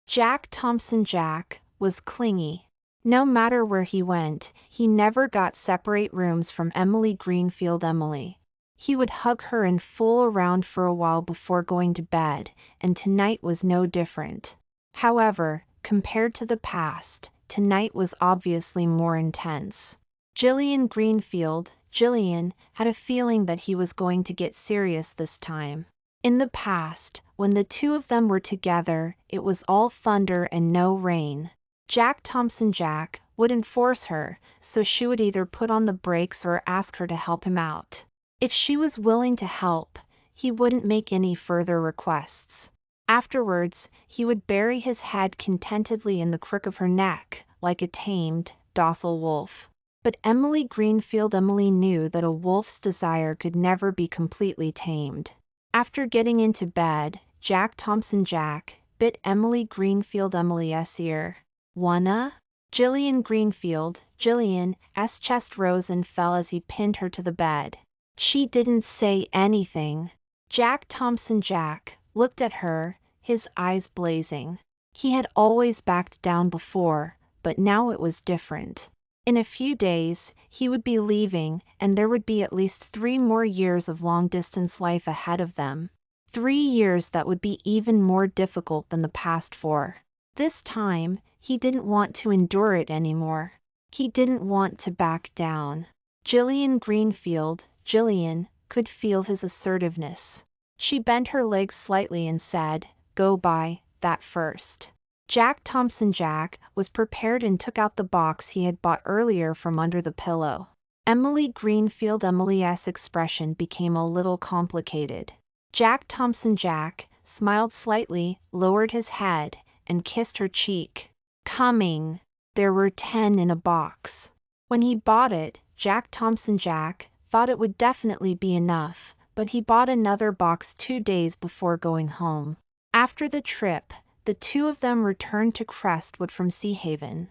Jack Thompson Jack was clingy. No matter where he went, he never got separate rooms from Emily Greenfield. Emily. He would hug her and fool around for a while before going to bed, and tonight was no different. However, compared to the past, tonight was obviously more intense. Jillian Greenfield, Jillian, had a feeling that he was going to get serious this time. In the past, when the two of them were together, it was all thunder and no rain. Jack Thompson Jack wouldn't force her, so she would either put on the brakes or ask her to help him out. If she was willing to help, he wouldn't make any further requests. Afterwards, he would bury his head contentedly in the crook of her neck, like a tamed, docile wolf. But Emily Greenfield. Emily knew that a wolf's desire could never be completely tamed. After getting into bed, Jack Thompson Jack bit Emily Greenfield. Emily's ear. Wanna? Jillian Greenfield. Jillian's chest rose and fell as he pinned her to the bed. She didn't say anything. Jack Thompson Jack looked at her, his eyes blazing. He had always backed down before, but now it was different. In a few days, he would be leaving, and there would be at least 3 more years of long-distance life ahead of them. 3 years that would be even more difficult than the past 4. This time, he didn't want to endure it anymore. He didn't want to back down. Jillian Greenfield, Jillian, could feel his assertiveness. She bent her legs slightly and said, "Go buy that first." Jack Thompson Jack was prepared and took out the box he had bought earlier from under the pillow. Emily Greenfield. Emily's expression became a little complicated. Jack Thompson Jack smiled slightly, lowered his head, and kissed her cheek. Coming. There were 10 in a box. When he bought it, Jack Thompson Jack thought it would definitely be enough, but he bought another box 2 days before going home. After the trip, the two of them returned to Crestwood from Sea Haven.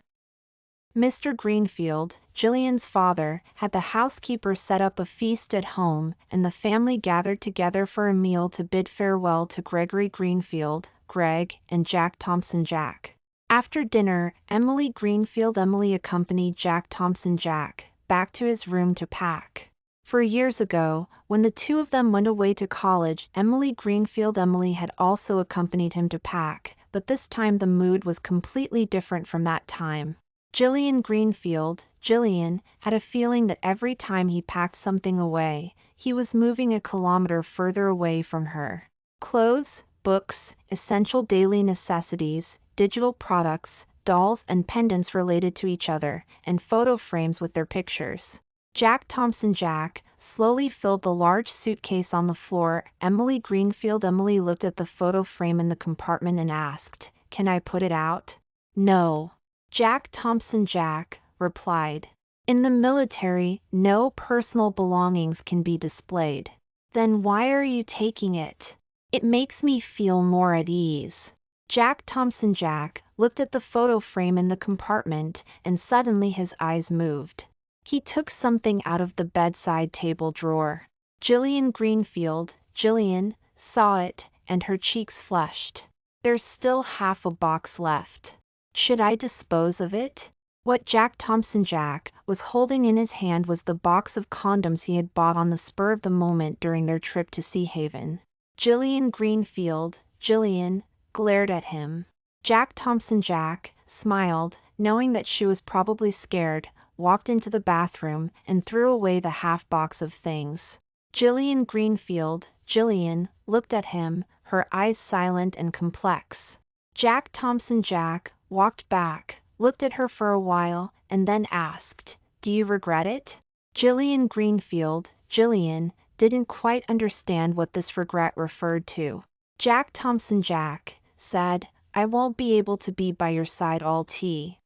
Mr. Greenfield, Jillian's father, had the housekeeper set up a feast at home, and the family gathered together for a meal to bid farewell to Gregory Greenfield, Greg, and Jack Thompson Jack. After dinner, Emily Greenfield. Emily accompanied Jack Thompson Jack back to his room to pack. For years ago, when the two of them went away to college, Emily Greenfield. Emily had also accompanied him to pack, but this time the mood was completely different from that time. Jillian Greenfield, Jillian, had a feeling that every time he packed something away, he was moving a kilometer further away from her. Clothes, books, essential daily necessities, digital products, dolls and pendants related to each other, and photo frames with their pictures. Jack Thompson Jack slowly filled the large suitcase on the floor. Emily Greenfield. Emily looked at the photo frame in the compartment and asked, "Can I put it out?" "No." Jack Thompson Jack replied. "In the military, no personal belongings can be displayed." "Then why are you taking it?" "It makes me feel more at ease." Jack Thompson Jack looked at the photo frame in the compartment, and suddenly his eyes moved. He took something out of the bedside table drawer. Jillian Greenfield, Jillian, saw it, and her cheeks flushed. "There's still half a box left. Should I dispose of it?" What Jack Thompson Jack was holding in his hand was the box of condoms he had bought on the spur of the moment during their trip to Sea Haven. Jillian Greenfield, Jillian, glared at him. Jack Thompson Jack smiled, knowing that she was probably scared, walked into the bathroom, and threw away the half box of things. Jillian Greenfield, Jillian, looked at him, her eyes silent and complex. Jack Thompson Jack walked back, looked at her for a while, and then asked, "Do you regret it?" Jillian Greenfield, Jillian, didn't quite understand what this regret referred to. Jack Thompson Jack said, "I won't be able to be by your side all the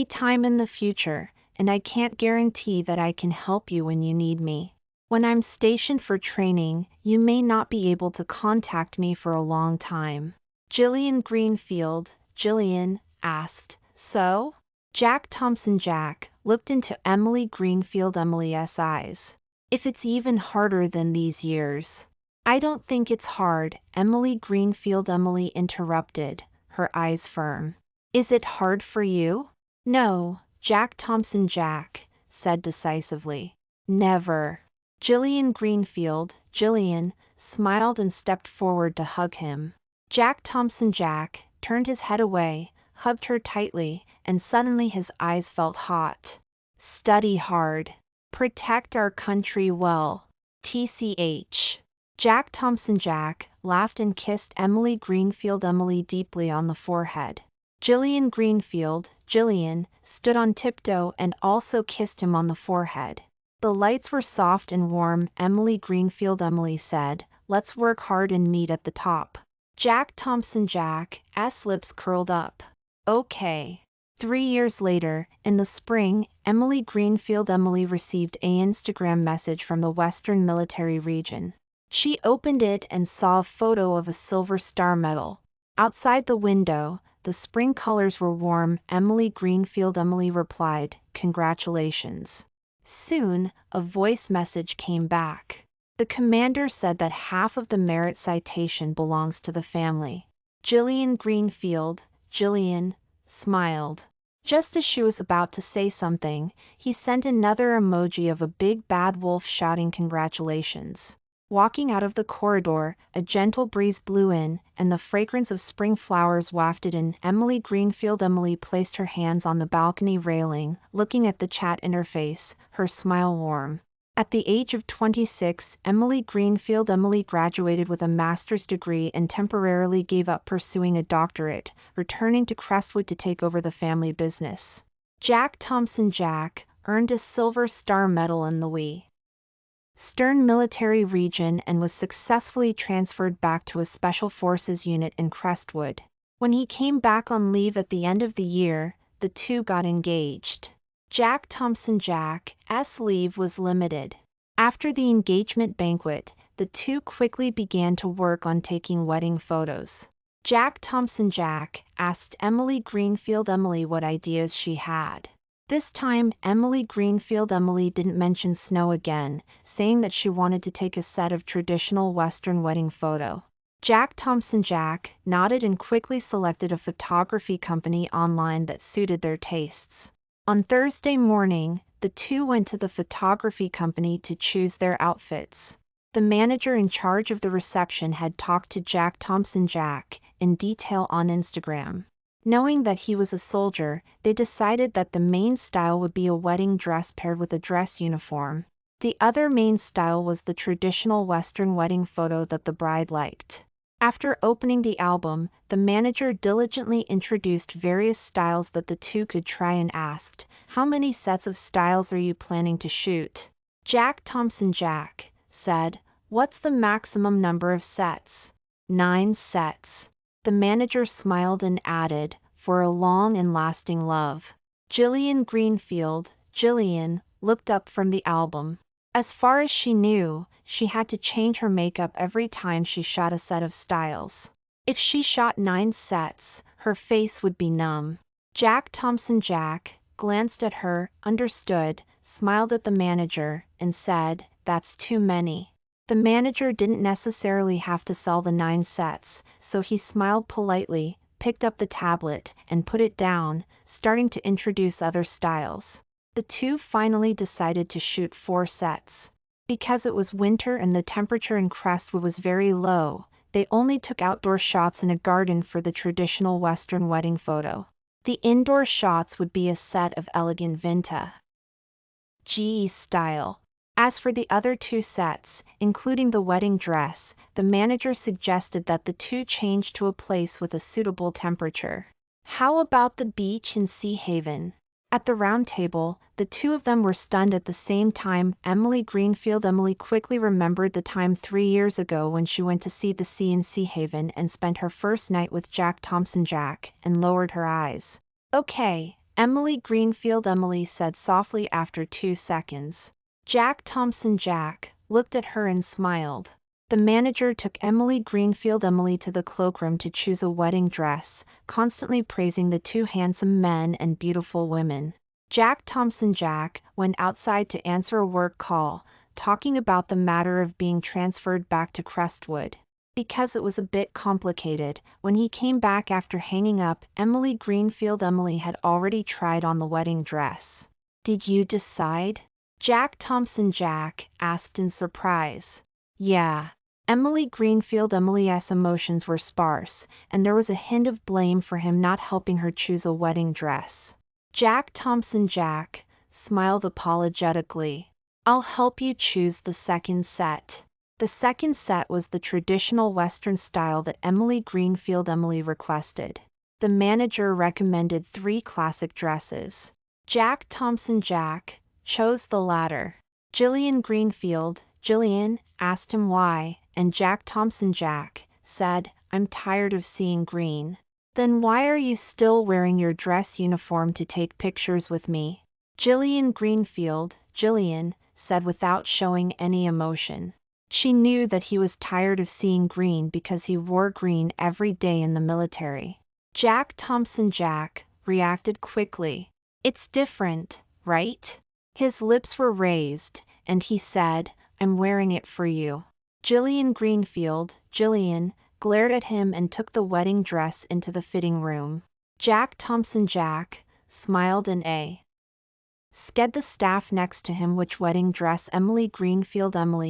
time in the future, and I can't guarantee that I can help you when you need me. When I'm stationed for training, you may not be able to contact me for a long time." Jillian Greenfield, Jillian, asked, "So?" Jack Thompson Jack looked into Emily Greenfield Emily's eyes. "If it's even harder than these years." "I don't think it's hard," Emily Greenfield Emily interrupted, her eyes firm. "Is it hard for you?" "No," Jack Thompson Jack said decisively. "Never." Jillian Greenfield, Jillian, smiled and stepped forward to hug him. Jack Thompson Jack turned his head away, hugged her tightly, and suddenly his eyes felt hot. "Study hard. Protect our country well. TCH." Jack Thompson Jack laughed and kissed Emily Greenfield Emily deeply on the forehead. Jillian Greenfield, Jillian, stood on tiptoe and also kissed him on the forehead. "The lights were soft and warm," Emily Greenfield Emily said. "Let's work hard and meet at the top." Jack Thompson Jack's lips curled up. "Okay." 3 years later, in the spring, Emily Greenfield Emily received an Instagram message from the Western Military Region. She opened it and saw a photo of a Silver Star Medal. Outside the window, the spring colors were warm. Emily Greenfield Emily replied, "Congratulations." Soon, a voice message came back. The commander said that half of the merit citation belongs to the family. Jillian Greenfield, Jillian, smiled. Just as she was about to say something, he sent another emoji of a big bad wolf shouting congratulations. Walking out of the corridor, a gentle breeze blew in, and the fragrance of spring flowers wafted in. Emily Greenfield Emily placed her hands on the balcony railing, looking at the chat interface, her smile warm. At the age of 26, Emily Greenfield Emily graduated with a master's degree and temporarily gave up pursuing a doctorate, returning to Crestwood to take over the family business. Jack Thompson Jack earned a Silver Star Medal in the Western Military Region and was successfully transferred back to a Special Forces unit in Crestwood. When he came back on leave at the end of the year, the two got engaged. Jack Thompson Jack's leave was limited. After the engagement banquet, the two quickly began to work on taking wedding photos. Jack Thompson Jack asked Emily Greenfield Emily what ideas she had. This time, Emily Greenfield Emily didn't mention snow again, saying that she wanted to take a set of traditional Western wedding photo. Jack Thompson Jack nodded and quickly selected a photography company online that suited their tastes. On Thursday morning, the two went to the photography company to choose their outfits. The manager in charge of the reception had talked to Jack Thompson Jack in detail on Instagram. Knowing that he was a soldier, they decided that the main style would be a wedding dress paired with a dress uniform. The other main style was the traditional Western wedding photo that the bride liked. After opening the album, the manager diligently introduced various styles that the two could try and asked, "How many sets of styles are you planning to shoot?" Jack Thompson Jack said, "What's the maximum number of sets?" 9 sets. The manager smiled and added, "For a long and lasting love." Jillian Greenfield, Jillian, looked up from the album. As far as she knew, she had to change her makeup every time she shot a set of styles. If she shot 9 sets, her face would be numb. Jack Thompson Jack glanced at her, understood, smiled at the manager, and said, "That's too many." The manager didn't necessarily have to sell the 9 sets, so he smiled politely, picked up the tablet, and put it down, starting to introduce other styles. The two finally decided to shoot 4 sets. Because it was winter and the temperature in Crestwood was very low, they only took outdoor shots in a garden for the traditional Western wedding photo. The indoor shots would be a set of elegant vintage style. As for the other two sets, including the wedding dress, the manager suggested that the two change to a place with a suitable temperature. How about the beach in Sea Haven? At the round table, the two of them were stunned at the same time. Emily quickly remembered the time 3 years ago when she went to see the sea in Sea Haven and spent her first night with Jack Jack, and lowered her eyes. Okay, Emily said softly after 2 seconds. Jack looked at her and smiled. The manager took Emily to the cloakroom to choose a wedding dress, constantly praising the two handsome men and beautiful women. Jack went outside to answer a work call, talking about the matter of being transferred back to Crestwood. Because it was a bit complicated, when he came back after hanging up, Emily had already tried on the wedding dress. Did you decide? Jack asked in surprise. Yeah. Emily's emotions were sparse, and there was a hint of blame for him not helping her choose a wedding dress. Jack smiled apologetically. I'll help you choose the second set. The second set was the traditional Western style that Emily requested. The manager recommended 3 classic dresses. Jack chose the latter. Jillian asked him why, and Jack said, I'm tired of seeing green. Then why are you still wearing your dress uniform to take pictures with me? Jillian said without showing any emotion. She knew that he was tired of seeing green because he wore green every day in the military. Jack reacted quickly. It's different, right? His lips were raised, and he said, I'm wearing it for you. Jillian glared at him and took the wedding dress into the fitting room. Jack smiled and sked the staff next to him which wedding dress Emily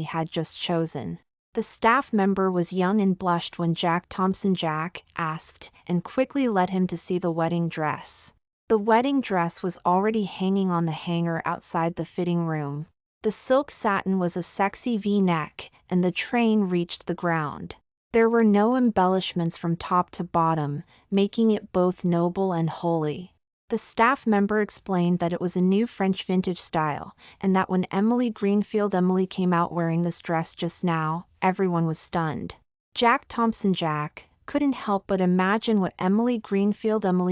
had just chosen. The staff member was young and blushed when Jack asked, and quickly led him to see the wedding dress. The wedding dress was already hanging on the hanger outside the fitting room. The silk satin was a sexy V-neck, and the train reached the ground. There were no embellishments from top to bottom, making it both noble and holy. The staff member explained that it was a new French vintage style, and that when Emily came out wearing this dress just now, everyone was stunned. Jack couldn't help but imagine what Emily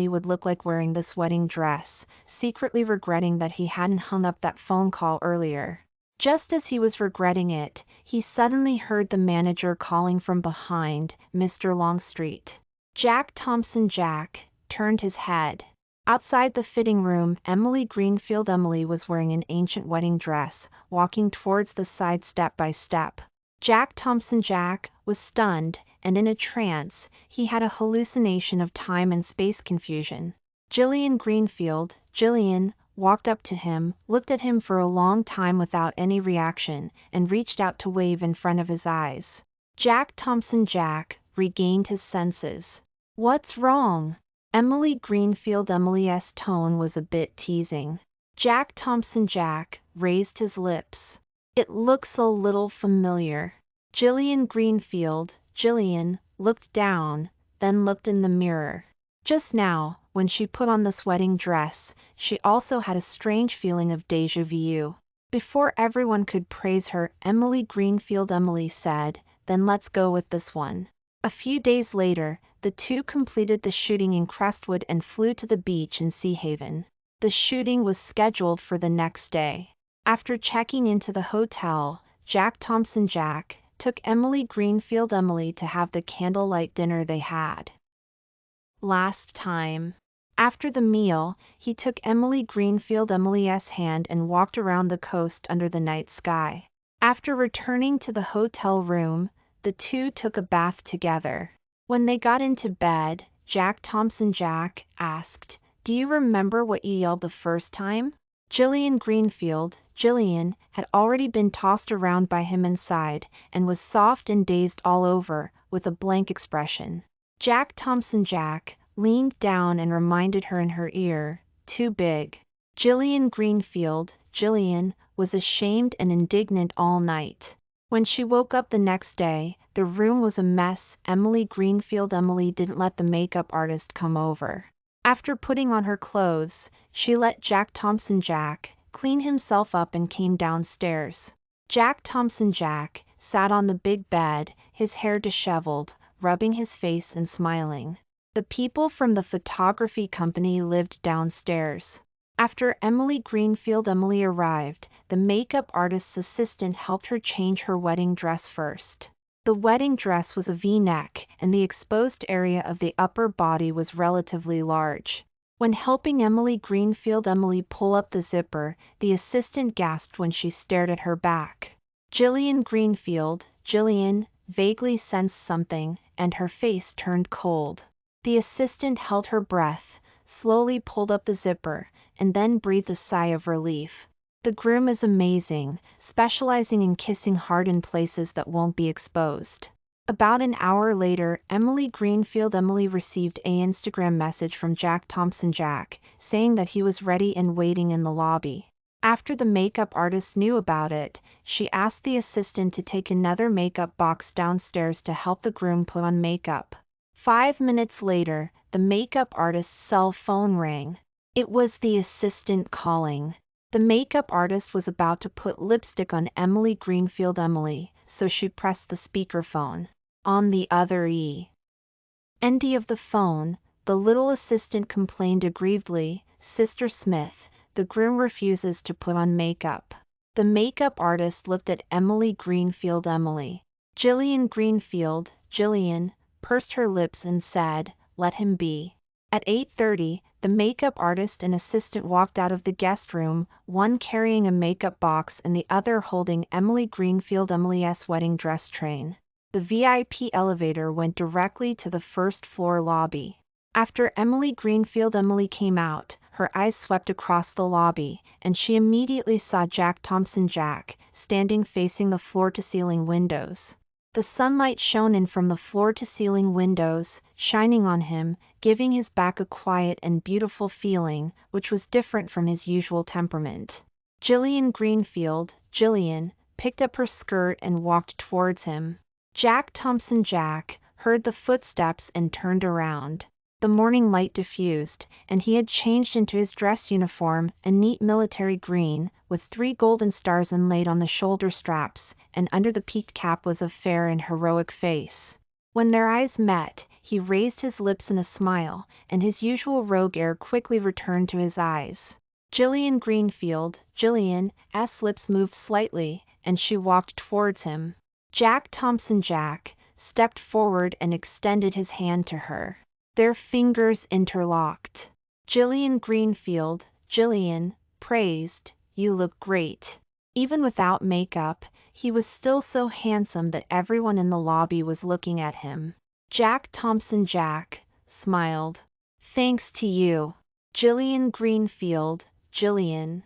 would look like wearing this wedding dress, secretly regretting that he hadn't hung up that phone call earlier. Just as he was regretting it, he suddenly heard the manager calling from behind, Mr. Longstreet. Jack turned his head. Outside the fitting room, Emily was wearing an ancient wedding dress, walking towards the side step by step. Jack was stunned, and in a trance, he had a hallucination of time and space confusion. Jillian walked up to him, looked at him for a long time without any reaction, and reached out to wave in front of his eyes. Jack regained his senses. What's wrong? Emily's tone was a bit teasing. Jack raised his lips. It looks a little familiar. Jillian looked down, then looked in the mirror. Just now, when she put on this wedding dress, she also had a strange feeling of déjà vu. Before everyone could praise her, Emily said, then let's go with this one. A few days later, the two completed the shooting in Crestwood and flew to the beach in Sea Haven. The shooting was scheduled for the next day. After checking into the hotel, Jack took Emily to have the candlelight dinner they had last time. After the meal, he took Emily's hand and walked around the coast under the night sky. After returning to the hotel room, the two took a bath together. When they got into bed, Jack asked, Do you remember what you yelled the first time? Jillian had already been tossed around by him inside, and was soft and dazed all over, with a blank expression. Jack Thompson Jack leaned down and reminded her in her ear, "Too big." Jillian Greenfield, Jillian, was ashamed and indignant all night. When she woke up the next day, the room was a mess. Emily Greenfield Emily didn't let the makeup artist come over. After putting on her clothes, she let Jack Thompson Jack clean himself up and came downstairs. Jack Thompson Jack sat on the big bed, his hair disheveled, rubbing his face and smiling. The people from the photography company lived downstairs. After Emily Greenfield Emily arrived, the makeup artist's assistant helped her change her wedding dress first. The wedding dress was a V-neck, and the exposed area of the upper body was relatively large. When helping Emily Greenfield Emily pull up the zipper, the assistant gasped when she stared at her back. Jillian Greenfield, Jillian, vaguely sensed something, and her face turned cold. The assistant held her breath, slowly pulled up the zipper, and then breathed a sigh of relief. The groom is amazing, specializing in kissing hard in places that won't be exposed. About an hour later, Emily Greenfield Emily received an Instagram message from Jack Thompson Jack, saying that he was ready and waiting in the lobby. After the makeup artist knew about it, she asked the assistant to take another makeup box downstairs to help the groom put on makeup. 5 minutes later, the makeup artist's cell phone rang. It was the assistant calling. The makeup artist was about to put lipstick on Emily Greenfield Emily, so she pressed the speakerphone. On the other end of the phone, the little assistant complained aggrievedly, "Sister Smith, the groom refuses to put on makeup." The makeup artist looked at Emily Greenfield Emily. Jillian Greenfield, Jillian, pursed her lips and said, "Let him be." At 8:30, the makeup artist and assistant walked out of the guest room, one carrying a makeup box and the other holding Emily Greenfield Emily's wedding dress train. The VIP elevator went directly to the first floor lobby. After Emily Greenfield Emily came out, her eyes swept across the lobby, and she immediately saw Jack Thompson Jack, standing facing the floor-to-ceiling windows. The sunlight shone in from the floor-to-ceiling windows, shining on him, giving his back a quiet and beautiful feeling, which was different from his usual temperament. Jillian Greenfield, Jillian, picked up her skirt and walked towards him. Jack Thompson Jack heard the footsteps and turned around. The morning light diffused, and he had changed into his dress uniform, a neat military green, with 3 golden stars inlaid on the shoulder straps, and under the peaked cap was a fair and heroic face. When their eyes met, he raised his lips in a smile, and his usual rogue air quickly returned to his eyes. Jillian Greenfield, Jillian's lips moved slightly, and she walked towards him. Jack Thompson Jack stepped forward and extended his hand to her. Their fingers interlocked. Jillian Greenfield, Jillian, praised, "You look great." Even without makeup, he was still so handsome that everyone in the lobby was looking at him. Jack Thompson Jack smiled. "Thanks to you." Jillian Greenfield, Jillian,